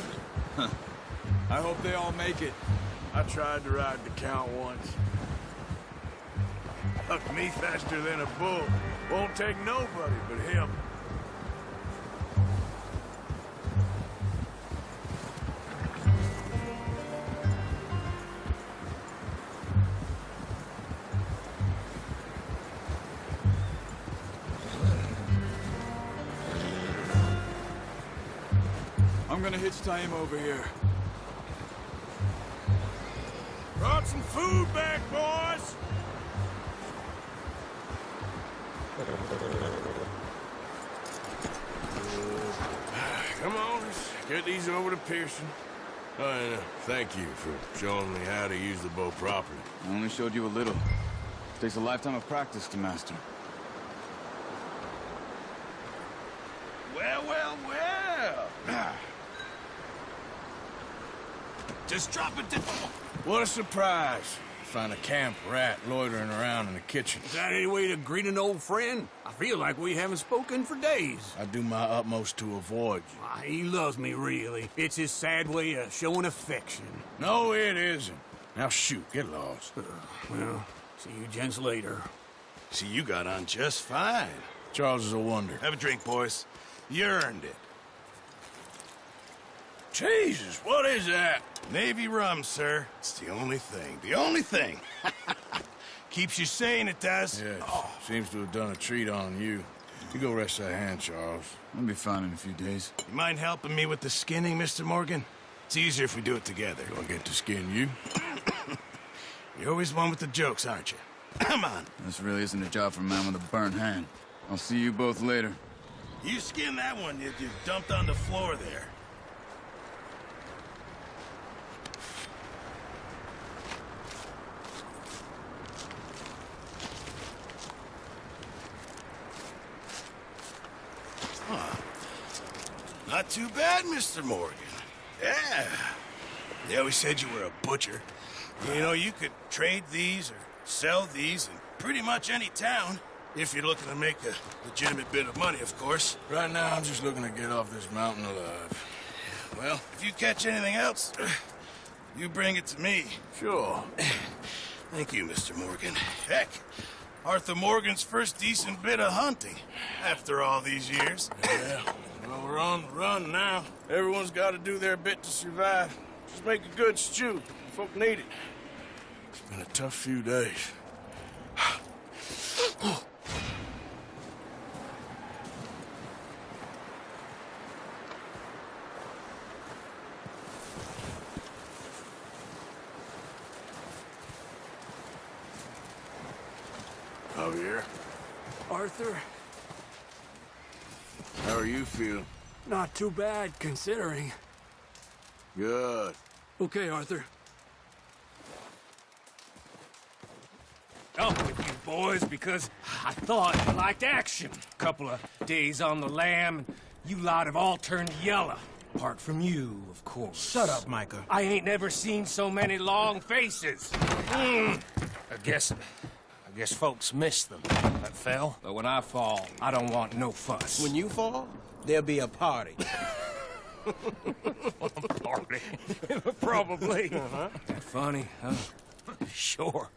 I hope they all make it. I tried to ride the Count once. Hucked me faster than a bull. Won't take nobody but him. I'm gonna hitch tie him over here. Brought some food back, boys! Come on, let's get these over to Pearson. Oh, and thank you for showing me how to use the bow properly. I only showed you a little. Takes a lifetime of practice to master. Well, well, well! Just drop it down. What a surprise. Find a camp rat loitering around in the kitchen. Is that any way to greet an old friend? I feel like we haven't spoken for days. I do my utmost to avoid you. Why, he loves me, really. It's his sad way of showing affection. No, it isn't. Now shoot, get lost. Well, see you gents later. See, you got on just fine. Charles is a wonder. Have a drink, boys. You earned it. Jesus, what is that? Navy rum, sir. It's the only thing. The only thing. Keeps you sane, it does. Yes. Seems to have done a treat on you. You go rest that hand, Charles. I'll be fine in a few days. You mind helping me with the skinning, Mr. Morgan? It's easier if we do it together. Do I get to skin you? You're always one with the jokes, aren't you? Come on. This really isn't a job for a man with a burnt hand. I'll see you both later. You skinned that one you dumped on the floor there. Not too bad, Mr. Morgan. Yeah. They always said you were a butcher. You know, you could trade these or sell these in pretty much any town. If you're looking to make a legitimate bit of money, of course. Right now, I'm just looking to get off this mountain alive. Well, if you catch anything else, you bring it to me. Sure. Thank you, Mr. Morgan. Heck, Arthur Morgan's first decent bit of hunting after all these years. Yeah. Well, we're on the run now. Everyone's got to do their bit to survive. Just make a good stew. Folk need it. It's been a tough few days. Javier. Arthur, How are you feeling? not too bad, considering. Good. Okay, Arthur. Up with you boys because I thought you liked action. Couple of days on the lam, and you lot have all turned yellow. Apart from you, of course. Shut up, Micah. I ain't never seen so many long faces. I guess folks miss them. That fell. But when I fall, I don't want no fuss. When you fall, there'll be a party. Party? Probably. Funny, huh? Sure.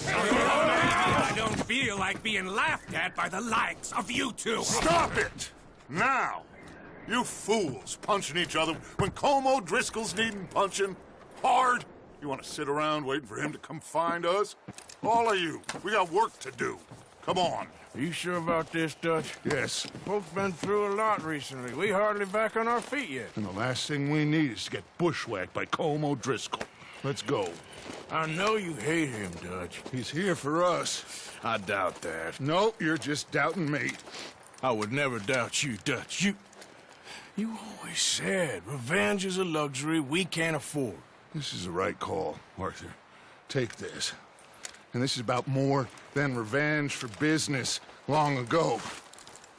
I don't feel like being laughed at by the likes of you two. Stop it! Now! You fools punching each other when Colm O'Driscoll's needing punching. Hard! You want to sit around waiting for him to come find us? All of you, we got work to do. Come on. Are you sure about this, Dutch? Yes. Folks been through a lot recently. We hardly back on our feet yet. And the last thing we need is to get bushwhacked by Colm O'Driscoll. Let's go. I know you hate him, Dutch. He's here for us. I doubt that. No, you're just doubting me. I would never doubt you, Dutch. You always said revenge is a luxury we can't afford. This is the right call, Arthur. Take this. And this is about more than revenge for business long ago.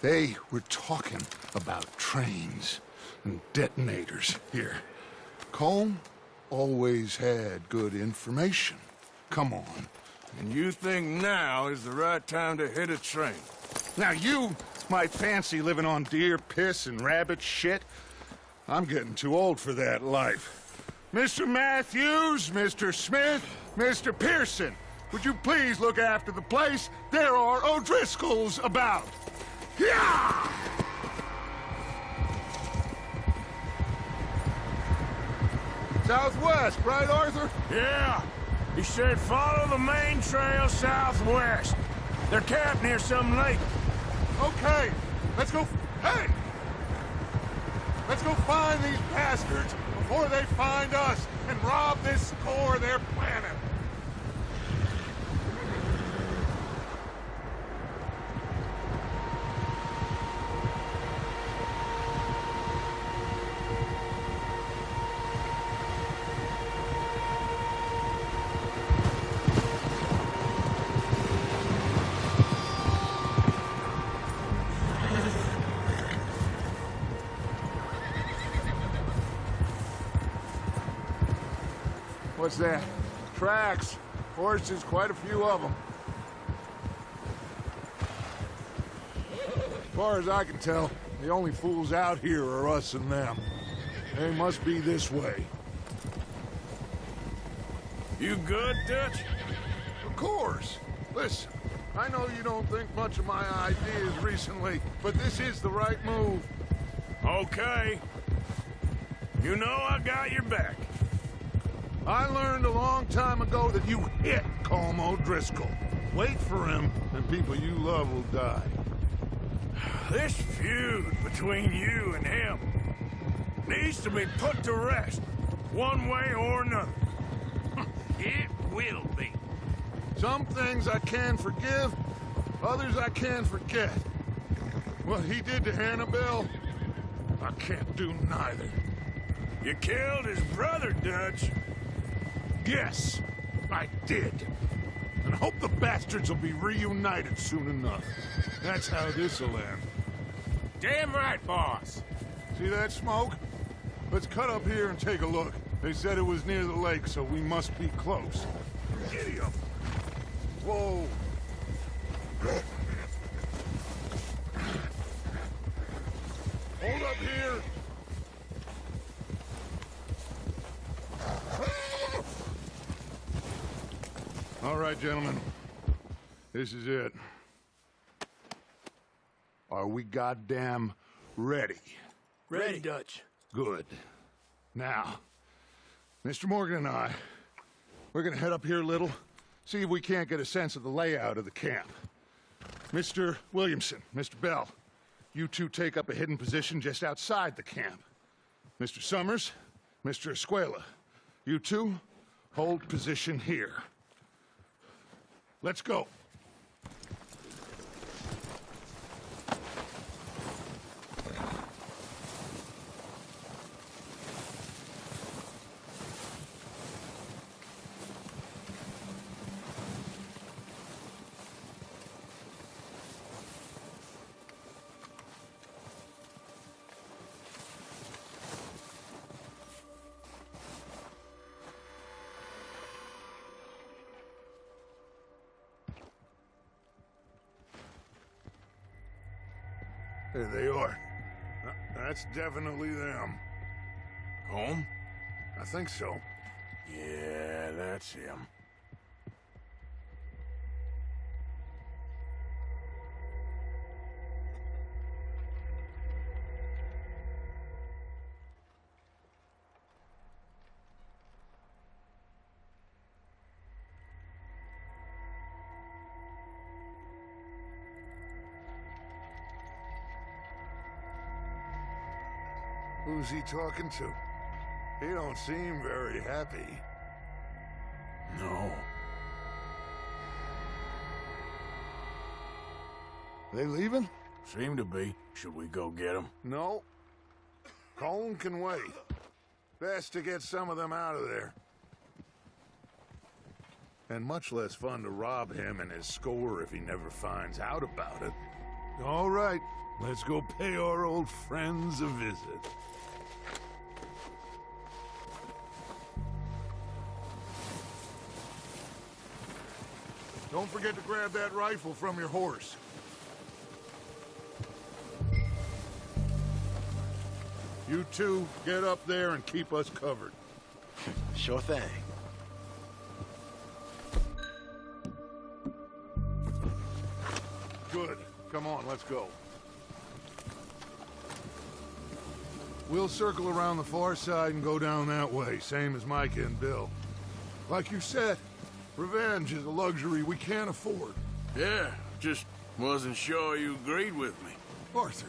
They were talking about trains and detonators here. Colm always had good information. Come on. And you think now is the right time to hit a train? Now you might fancy living on deer piss and rabbit shit. I'm getting too old for that life. Mr. Matthews, Mr. Smith, Mr. Pearson, would you please look after the place? There are O'Driscolls about. Yeah! Southwest, right, Arthur? Yeah. He said follow the main trail southwest. They're camped near some lake. Okay, let's go. Hey! Let's go find these bastards before they find us and rob this core they're planning. What's that? Tracks. Horses, quite a few of them. As far as I can tell, the only fools out here are us and them. They must be this way. You good, Dutch? Of course. Listen, I know you don't think much of my ideas recently, but this is the right move. Okay. You know I got your back. I learned a long time ago that you hit Colm O'Driscoll. Wait for him, and people you love will die. This feud between you and him needs to be put to rest, one way or another. It will be. Some things I can forgive, others I can forget. What he did to Annabelle, I can't do neither. You killed his brother, Dutch. Yes, I did. And I hope the bastards will be reunited soon enough. That's how this'll end. Damn right, boss. See that smoke? Let's cut up here and take a look. They said it was near the lake, so we must be close. Giddy up. Whoa. Hold up here. All right, gentlemen. This is it. Are we goddamn ready? Ready, Dutch. Good. Now, Mr. Morgan and I, we're gonna head up here a little, see if we can't get a sense of the layout of the camp. Mr. Williamson, Mr. Bell, you two take up a hidden position just outside the camp. Mr. Summers, Mr. Escuela, you two hold position here. Let's go. There they are. That's definitely them. Home? I think so. Yeah, that's him. Who's he talking to? He don't seem very happy. No. They leaving? Seem to be. Should we go get them? No. Colm can wait. Best to get some of them out of there. And much less fun to rob him and his score if he never finds out about it. All right, let's go pay our old friends a visit. Don't forget to grab that rifle from your horse. You two, get up there and keep us covered. Sure thing. Good. Come on, let's go. We'll circle around the far side and go down that way, same as Micah and Bill. Like you said, revenge is a luxury we can't afford. Yeah, just wasn't sure you agreed with me. Arthur,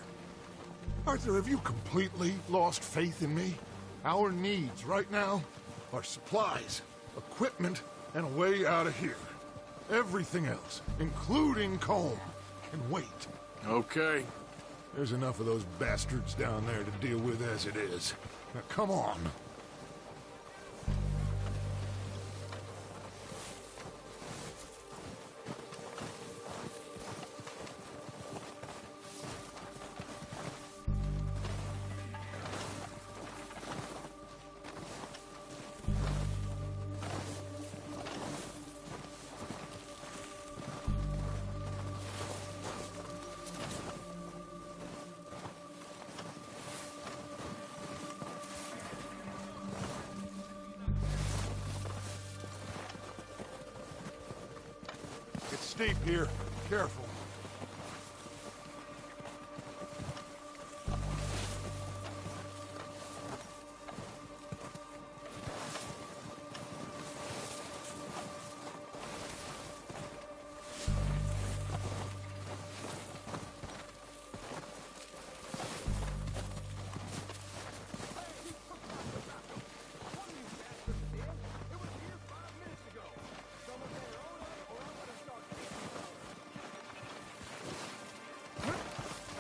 Arthur, have you completely lost faith in me? Our needs right now are supplies, equipment, and a way out of here. Everything else, including Colm, can wait. Okay. There's enough of those bastards down there to deal with as it is. Now, come on. It's steep here. Careful.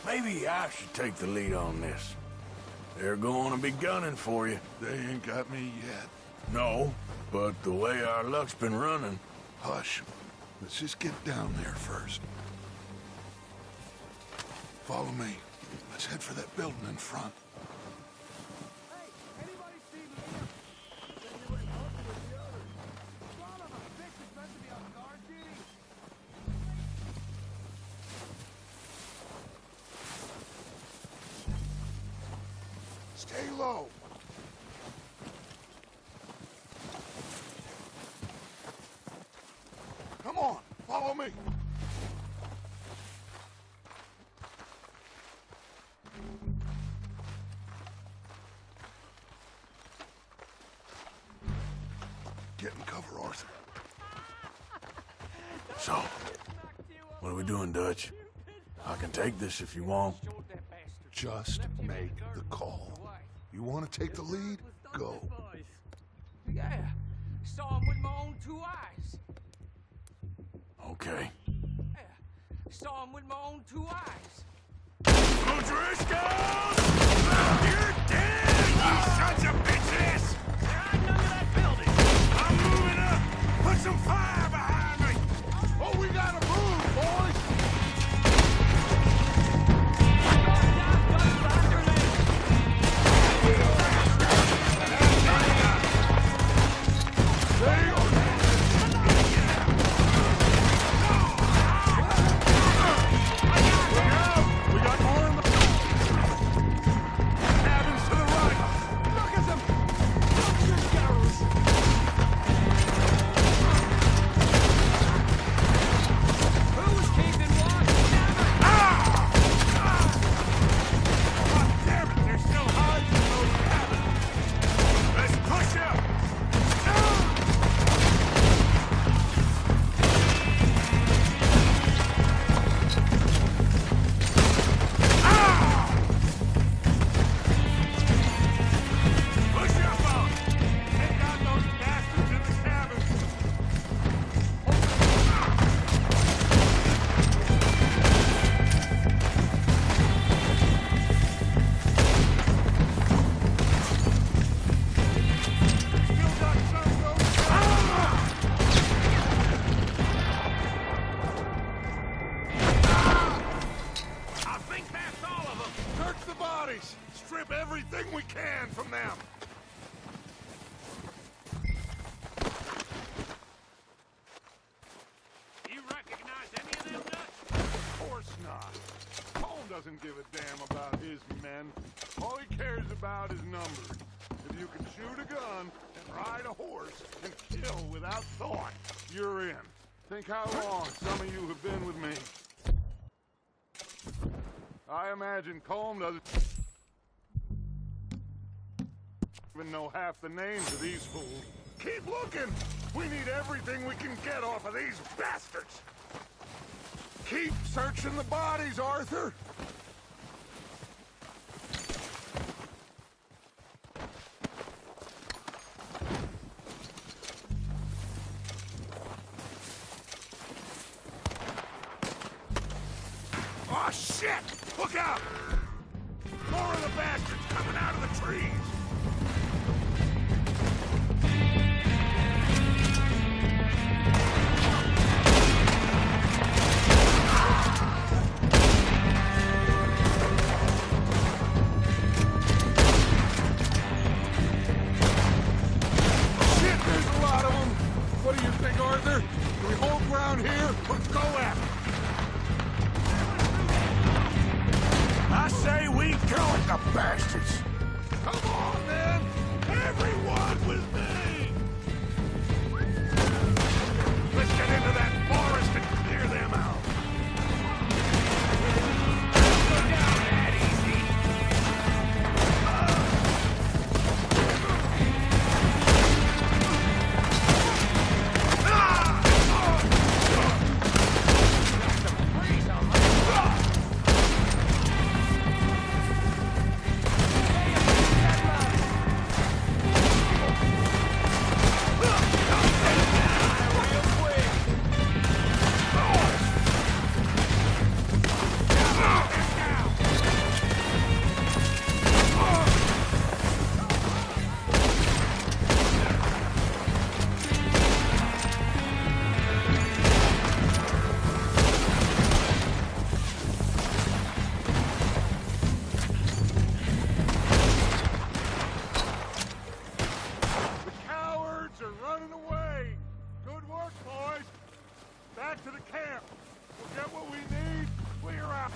Maybe I should take the lead on this. They're going to be gunning for you. They ain't got me yet. No, but the way our luck's been running... Hush. Let's just get down there first. Follow me. Let's head for that building in front. Stay low. Come on, follow me. Get in cover, Arthur. So, what are we doing, Dutch? I can take this if you want. Just make the call. You want to take the lead? Go. Yeah, saw him with my own 2 eyes. Okay. Yeah, saw him with my own 2 eyes. O'Driscoll! You're dead, you sons of bitches! There ain't none of that building. I'm moving up! Put some fire behind me! Oh, we gotta move, boys! Strip everything we can from them! You recognize any of them, Dutch? Of course not. Colm doesn't give a damn about his men. All he cares about is numbers. If you can shoot a gun and ride a horse and kill without thought, you're in. Think how long some of you have been with me. I imagine Colm doesn't even know half the names of these fools. Keep looking! We need everything we can get off of these bastards! Keep searching the bodies, Arthur! Shit! Look out! More of the bastards coming out of the trees! Shit, there's a lot of them! What do you think, Arthur? Do we hold ground here? Let's go at it! I say we go at the bastards! Come on, then! Everyone with me! Let's get into that forest and clear them out! Go down that easy! Back to the camp. We'll get what we need. Clear out.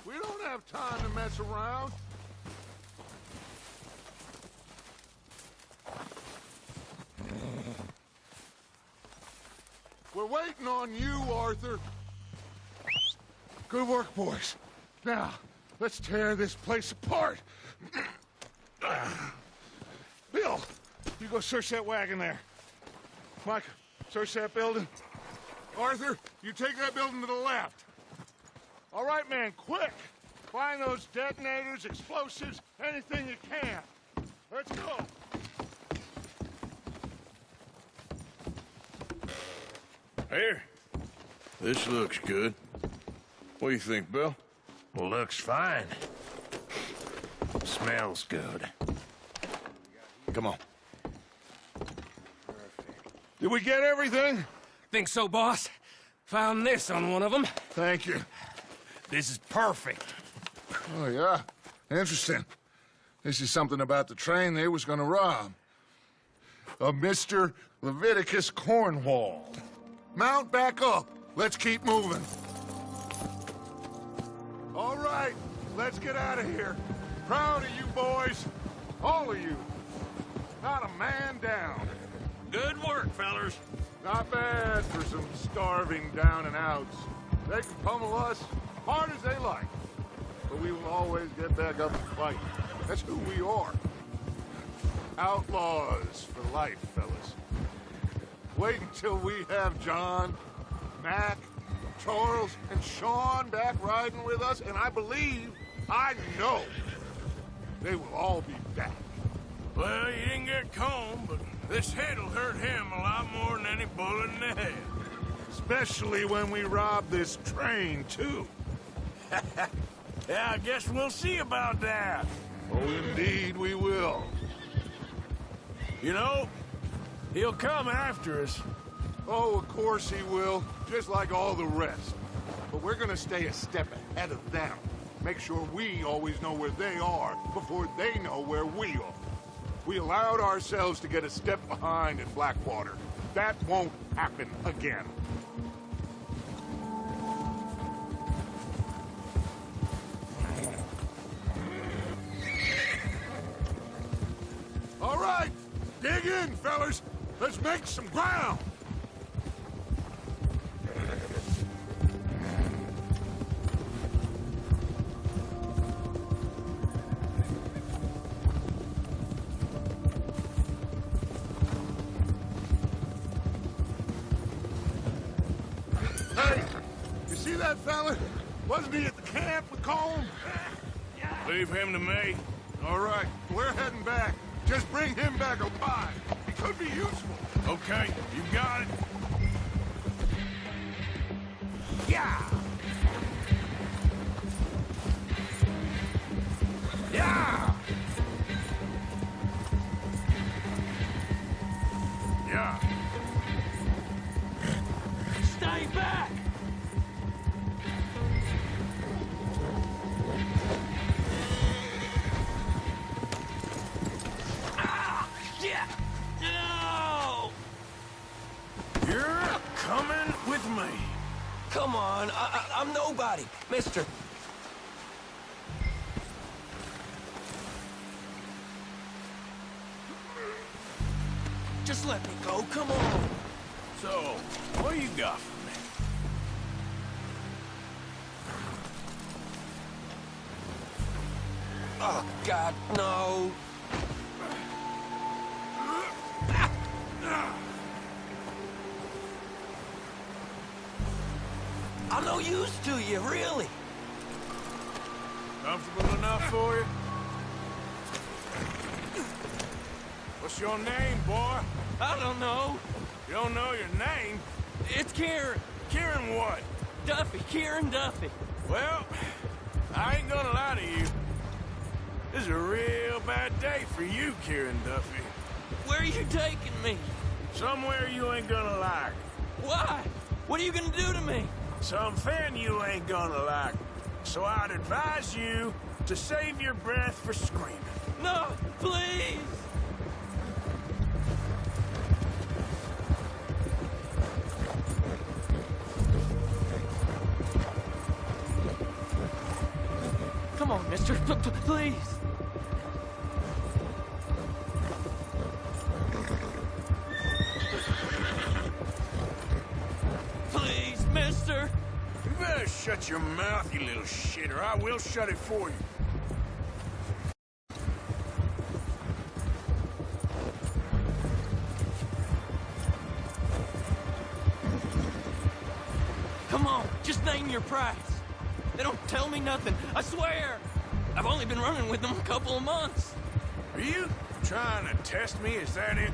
We don't have time to mess around. We're waiting on you, Arthur. Good work, boys. Now, let's tear this place apart. Bill, you go search that wagon there. Mike, search that building. Arthur, you take that building to the left. All right, man, quick! Find those detonators, explosives, anything you can. Let's go! Here. This looks good. What do you think, Bill? Looks fine. Smells good. Come on. Did we get everything? Think so, boss. Found this on one of them. Thank you. This is perfect. Oh, yeah? Interesting. This is something about the train they was gonna rob. A Mr. Leviticus Cornwall. Mount back up. Let's keep moving. All right, let's get out of here. Proud of you boys. All of you. Not a man down. Good work, fellers. Not bad for some starving down and outs. They can pummel us hard as they like. But we will always get back up and fight. That's who we are. Outlaws for life, fellas. Wait until we have John, Mac, Charles, and Sean back riding with us, and I believe, I know, they will all be back. Well, you didn't get Combe, but this head'll hurt him a lot more than any bullet in the head. Especially when we rob this train, too. Yeah, I guess we'll see about that. Oh, indeed we will. You know, he'll come after us. Oh, of course he will, just like all the rest. But we're gonna stay a step ahead of them. make sure we always know where they are before they know where we are. We allowed ourselves to get a step behind in Blackwater. That won't happen again. All right, dig in, fellas. Let's make some ground. Hey, you see that fella? Wasn't he at the camp with Colm? Leave him to me. All right, we're heading back. Just bring him back alive. He could be useful. Okay, you got it. Yeah! Yeah! Yeah. Stay back! Yeah! No! You're coming with me. Come on, I'm nobody, mister. Just let me go, come on. So, what you got for me? Oh, God, no. I'm no use to you, really. Comfortable enough for you? What's your name, boy? I don't know. You don't know your name? It's Kieran. Kieran what? Duffy. Kieran Duffy. Well, I ain't gonna lie to you. This is a real bad day for you, Kieran Duffy. Where are you taking me? Somewhere you ain't gonna like. Why? What are you gonna do to me? Something you ain't gonna like. So I'd advise you to save your breath for screaming. No, please! Come on, mister. Please! Please, mister! You better shut your mouth, you little shit, or I will shut it for you. Come on, just name your price. They don't tell me nothing, I swear. I've only been running with them a couple of months. Are you trying to test me? Is that it?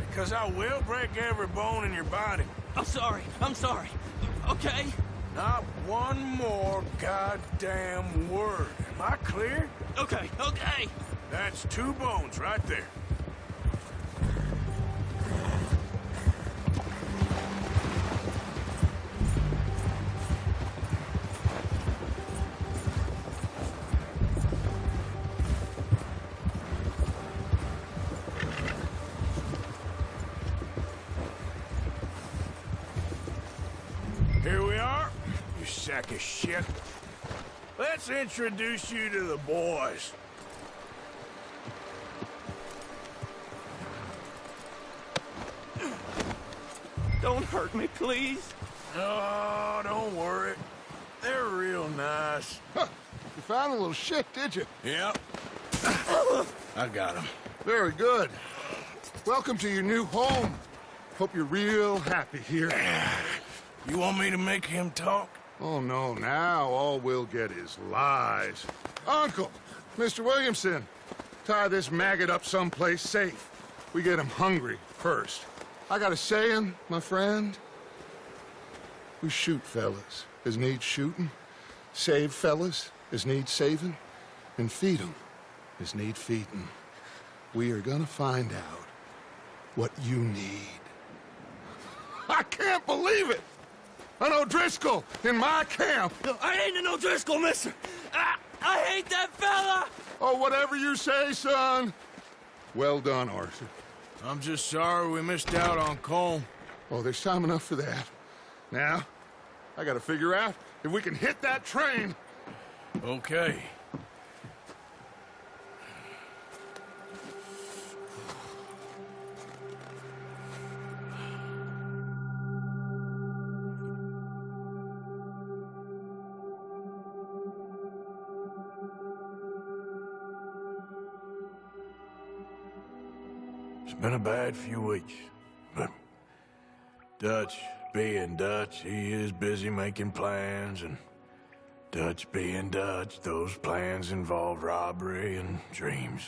Because I will break every bone in your body. I'm sorry. Okay? Not one more goddamn word. Am I clear? Okay. That's 2 bones right there. Here we are, you sack of shit. Let's introduce you to the boys. Don't hurt me, please. Oh, don't worry. They're real nice. Huh. You found a little shit, did you? Yep. I got him. Very good. Welcome to your new home. Hope you're real happy here. You want me to make him talk? Oh, no. Now all we'll get is lies. Uncle, Mr. Williamson, tie this maggot up someplace safe. We get him hungry first. I got a saying, my friend. We shoot fellas as need shooting, save fellas as need saving, and feed 'em as need feeding. We are gonna find out what you need. I can't believe it! An O'Driscoll in my camp! I ain't an O'Driscoll, mister! Ah! I hate that fella! Oh, whatever you say, son. Well done, Arthur. I'm just sorry we missed out on Colm. Oh, there's time enough for that. Now, I gotta figure out if we can hit that train. Okay. It's been a bad few weeks, but Dutch being Dutch, he is busy making plans, and Dutch being Dutch, those plans involve robbery and dreams.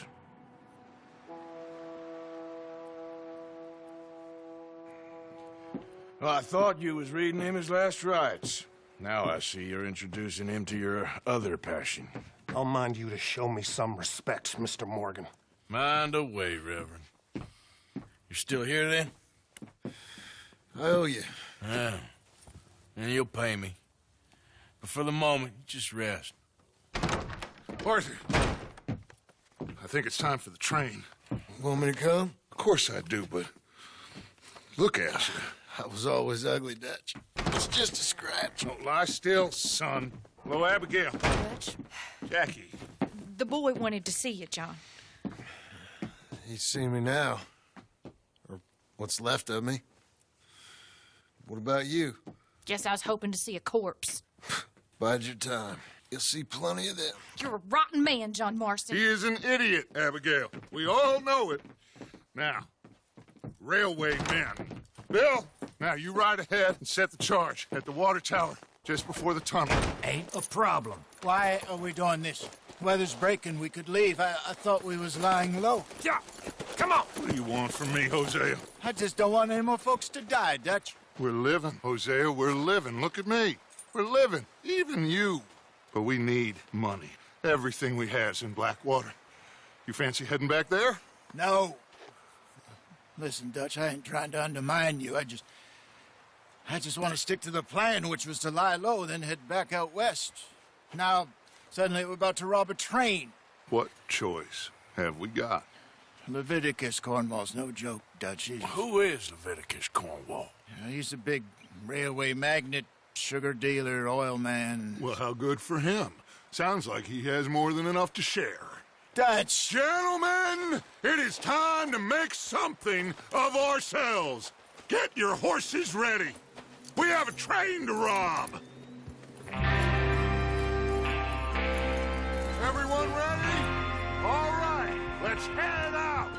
Well, I thought you was reading him his last rites. Now I see you're introducing him to your other passion. I'll mind you to show me some respect, Mr. Morgan. Mind away, Reverend. You still here, then? I owe you. Yeah. And you'll pay me. But for the moment, just rest. Arthur, I think it's time for the train. Want me to come? Of course I do, but look at you. I was always ugly, Dutch. It's just a scratch. Don't lie still, son. Hello, Abigail. Dutch, Jackie. the boy wanted to see you, John. He's seen me now. Or what's left of me. What about you? Guess I was hoping to see a corpse. Bide your time. You'll see plenty of them. You're a rotten man, John Marston. He is an idiot, Abigail. We all know it. Now, railway men. Bill, now you ride ahead and set the charge at the water tower just before the tunnel. Ain't a problem. Why are we doing this? Weather's breaking. We could leave. I thought we was lying low. Yeah, come on. What do you want from me, Hosea? I just don't want any more folks to die, Dutch. We're living, Hosea. We're living. Look at me. We're living. Even you. But we need money. Everything we has in Blackwater. You fancy heading back there? No. Listen, Dutch, I ain't trying to undermine you. I just want to stick to the plan, which was to lie low, then head back out west. Now, suddenly we're about to rob a train. What choice have we got? Leviticus Cornwall's no joke, Dutch. Who is Leviticus Cornwall? He's a big railway magnate, sugar dealer, oil man. Well, how good for him. Sounds like he has more than enough to share. Dutch! Gentlemen, it is time to make something of ourselves. Get your horses ready. We have a train to rob. Everyone ready? All right, let's head out.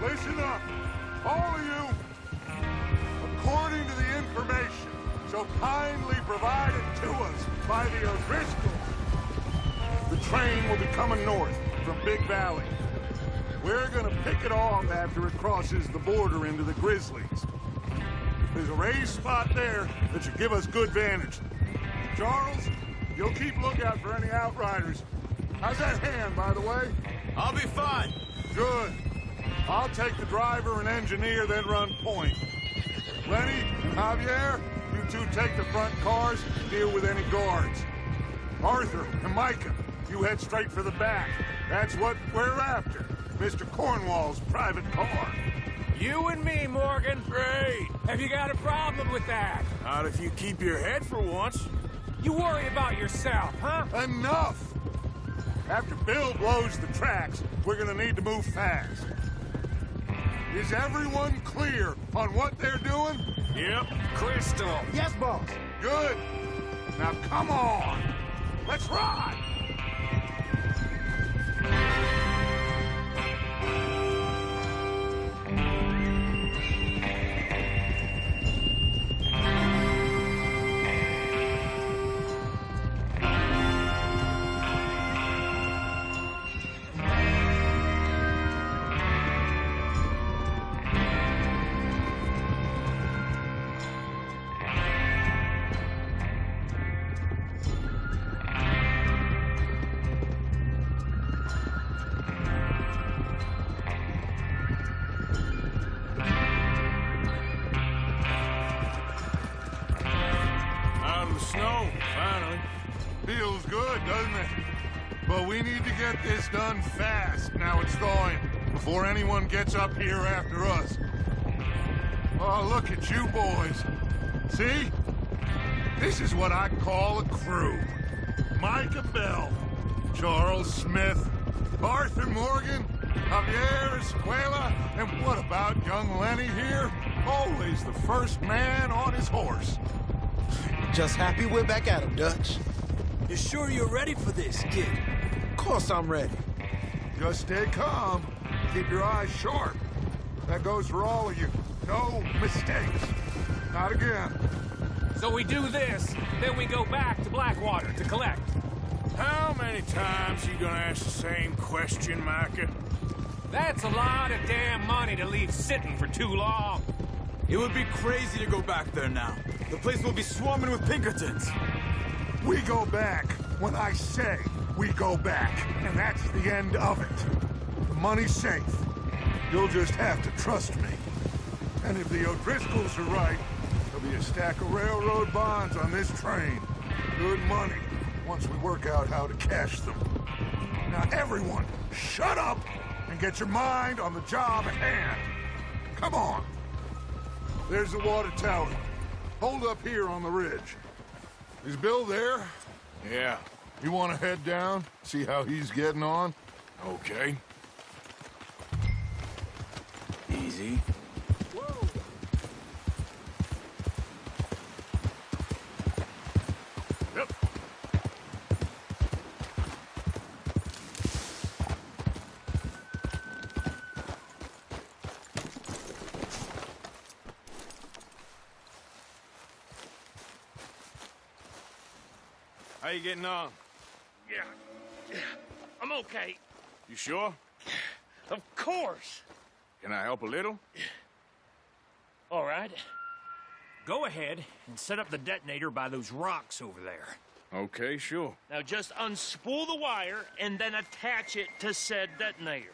Listen up, all of you. According to the information so kindly provided to us by the O'Driscolls, the train will be coming north from Big Valley. We're gonna pick it off after it crosses the border into the Grizzlies. There's a raised spot there that should give us good vantage. Charles, you'll keep lookout for any outriders. How's that hand, by the way? I'll be fine. Good. I'll take the driver and engineer, then run point. Lenny and Javier, you two take the front cars and deal with any guards. Arthur and Micah, you head straight for the back. That's what we're after. Mr. Cornwall's private car. You and me, Morgan. Great. Have you got a problem with that? Not if you keep your head for once. You worry about yourself, huh? Enough! After Bill blows the tracks, we're gonna need to move fast. Is everyone clear on what they're doing? Yep. Crystal. Yes, boss. Good. Now come on. Let's ride. Feels good, doesn't it? But we need to get this done fast, now it's thawing, before anyone gets up here after us. Oh, look at you boys. See? This is what I call a crew. Micah Bell, Charles Smith, Arthur Morgan, Javier Escuela, and what about young Lenny here? Always the first man on his horse. Just happy we're back at him, Dutch. You sure you're ready for this, kid? Of course I'm ready. Just stay calm. Keep your eyes sharp. That goes for all of you. No mistakes. Not again. So we do this, then we go back to Blackwater to collect. How many times you gonna ask the same question, Micah? That's a lot of damn money to leave sitting for too long. It would be crazy to go back there now. The place will be swarming with Pinkertons. We go back when I say we go back, and that's the end of it. The money's safe. You'll just have to trust me. And if the O'Driscolls are right, there'll be a stack of railroad bonds on this train. Good money, once we work out how to cash them. Now everyone, shut up and get your mind on the job at hand. Come on. There's the water tower. Hold up here on the ridge. Is Bill there? Yeah. You want to head down, see how he's getting on? Okay. Easy. Yep. How you getting on? Yeah, I'm okay. You sure? Of course. Can I help a little? All right. Go ahead and set up the detonator by those rocks over there. Okay, sure. Now just unspool the wire and then attach it to said detonator.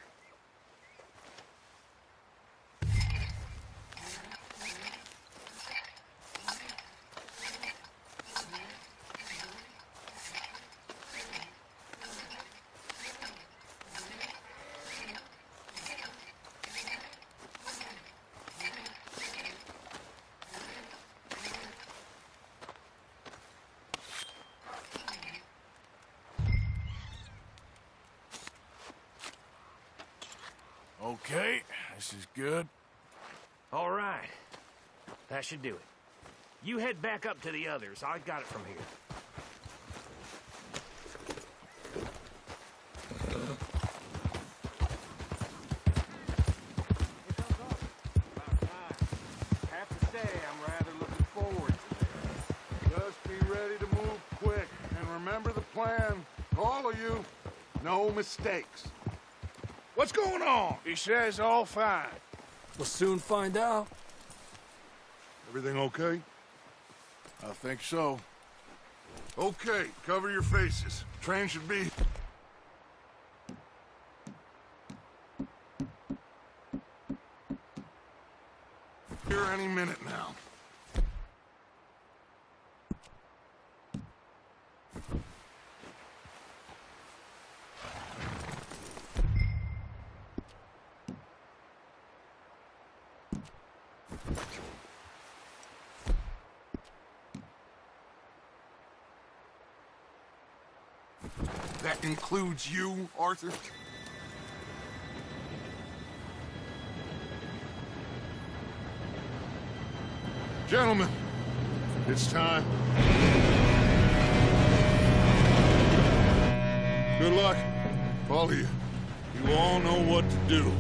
Okay, this is good. All right. That should do it. You head back up to the others. I got it from here. Have to say, I'm rather looking forward to this. Just be ready to move quick. And remember the plan. All of you, no mistakes. What's going on? He says all fine. We'll soon find out. Everything okay? I think so. Okay, cover your faces. Train should be... here any minute now. That includes you, Arthur? Gentlemen, it's time. Good luck, all of you. You all know what to do.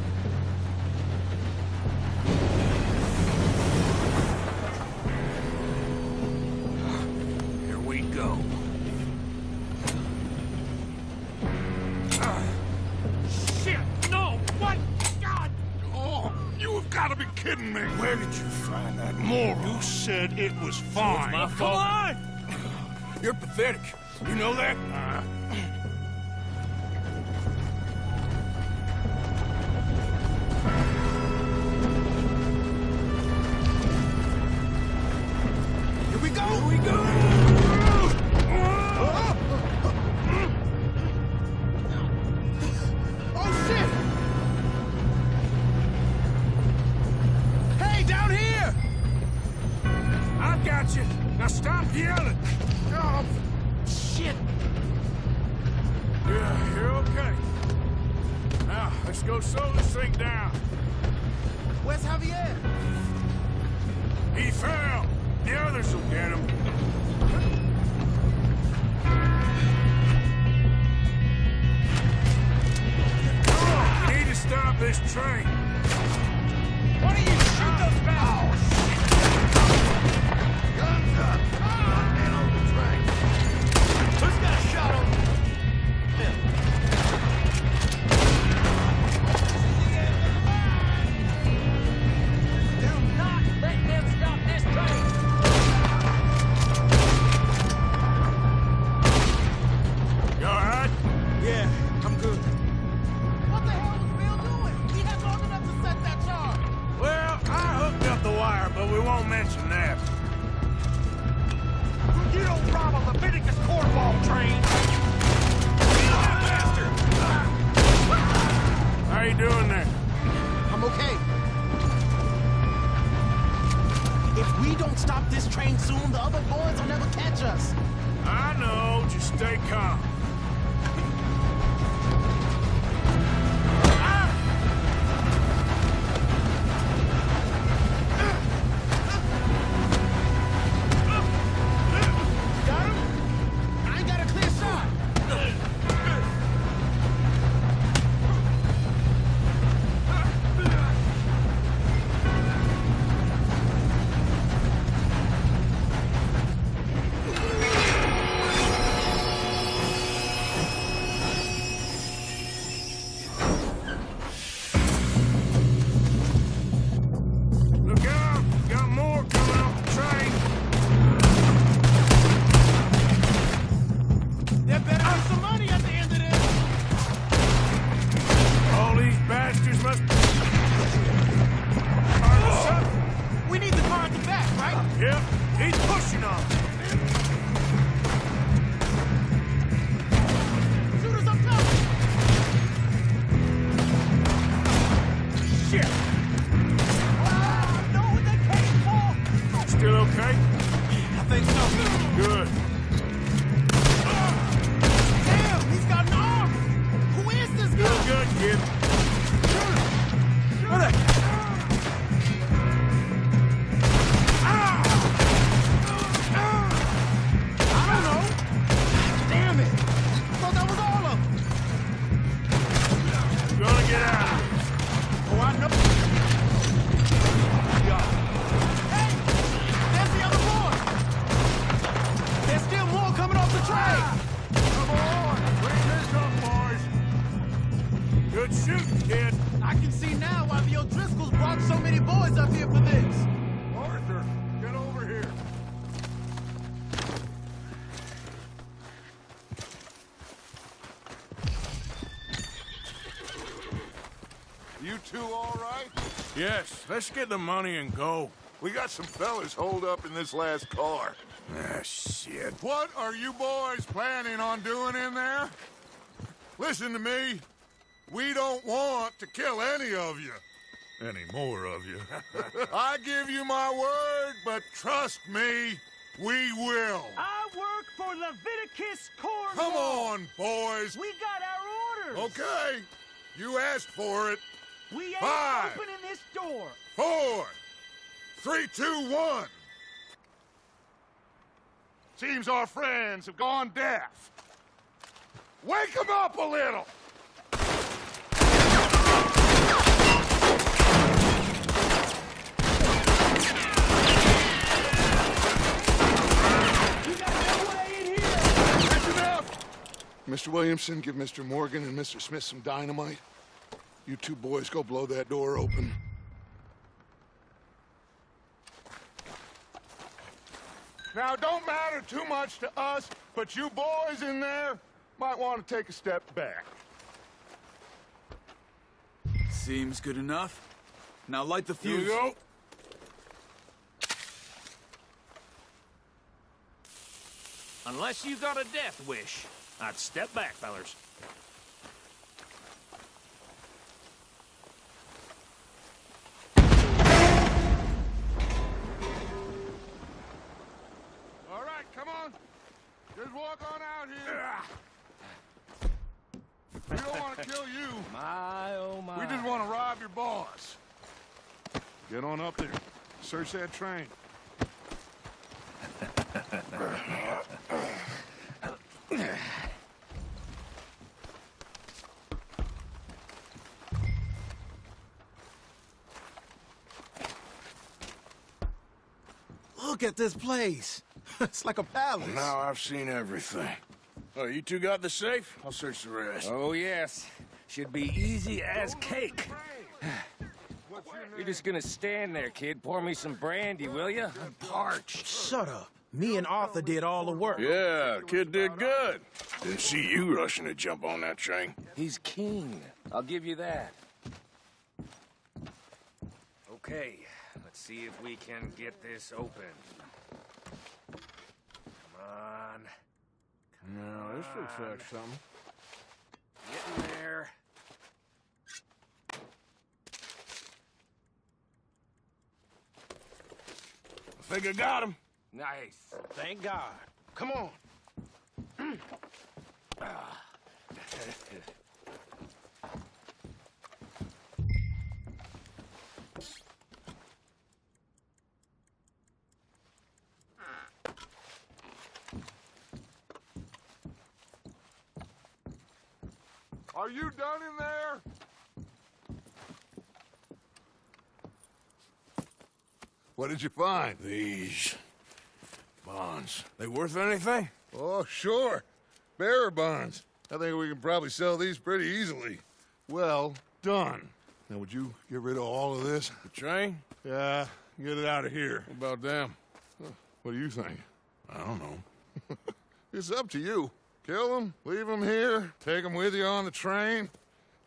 Here we go. Shit! No! What? God! Oh, you have got to be kidding me. Where did you find that moron? You said it was fine. my fault. Come on! You're pathetic. You know that? Here we go! Here we go! Now stop yelling! Oh, Shit! yeah, you're okay. Now, let's go slow this thing down. Where's Javier? He fell! The others will get him. Come on, we need to stop this train. Why don't you shoot those bastards? Guns up! Come on, man on the train! Who's got a shot on Do not let them stop this train! You alright? Yeah, I'm good. What the hell was Bill doing? He had long enough to set that charge. Well, I hooked up the wire, but we won't mention that. You don't rob a Leviticus cornball train! How you doing there? I'm okay. If we don't stop this train soon, the other boys will never catch us. I know, just stay calm. Got him? I ain't got a clear shot. Look out! Got more coming off the train. There better be some money at the end of this. All these bastards must be... We need the car at the back, right? Yep, he's pushing on. Shoot us up top. Shit! Know what they came for? Still okay? I think so. Good. Damn, he's got an arm. Who is this Still guy? good, kid. Where the... I don't know. Damn it. I thought that was all of them. We're gonna get out of here. Oh, I know. Hey, there's the other boy. There's still more coming off the train. Come on! Bring this up, boys! Good shooting, kid. I can see now why the O'Driscolls brought so many boys up here for this. Arthur, get over here. You two all right? Yes, let's get the money and go. We got some fellas holed up in this last car. Ah, shit. What are you boys planning on doing in there? Listen to me. We don't want to kill any of you. Any more of you. I give you my word, but trust me, we will. I work for Leviticus Cornwall! Come on, boys. We got our orders! Okay. You asked for it. We ain't 5, opening this door! 4, 3, 2, 1. Seems our friends have gone deaf. Wake them up a little! That's enough! Mr. Williamson, give Mr. Morgan and Mr. Smith some dynamite. You two boys go blow that door open. Now, it don't matter too much to us, but you boys in there might want to take a step back. Seems good enough. Now light the Here fuse. we go. Unless you got a death wish, I'd step back, fellers. on. Just walk on out here. We don't want to kill you. My, oh my. We just want to rob your boss. Get on up there. Search that train. Look at this place. It's like a palace. Now I've seen everything. Oh, you two got the safe? I'll search the rest. Oh, yes. Should be easy as cake. You're just gonna stand there, kid. Pour me some brandy, will you? I'm parched. Shut up. Me and Arthur did all the work. Yeah, kid did good. Didn't see you rushing to jump on that train. He's keen. I'll give you that. Okay, let's see if we can get this open. Come on. No, this looks like something. Get in there. I think I got him. Nice. Thank God. Come on. Are you done in there? What did you find? These bonds. They worth anything? Oh, sure. Bearer bonds. I think we can probably sell these pretty easily. Well done. Now, would you get rid of all of this? The train? Yeah, get it out of here. What about them? What do you think? I don't know. It's up to you. Kill them, leave them here, take them with you on the train.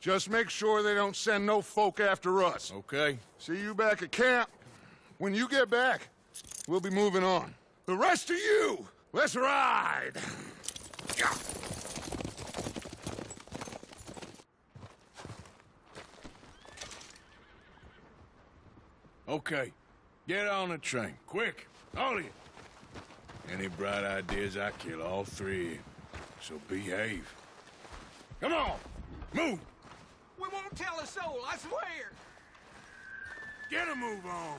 Just make sure they don't send no folk after us. Okay. See you back at camp. When you get back, we'll be moving on. The rest of you, let's ride! Okay. Get on the train. Quick. All of you. Any bright ideas, I kill all three of you. So behave. Come on! Move! We won't tell a soul, I swear. Get a move on!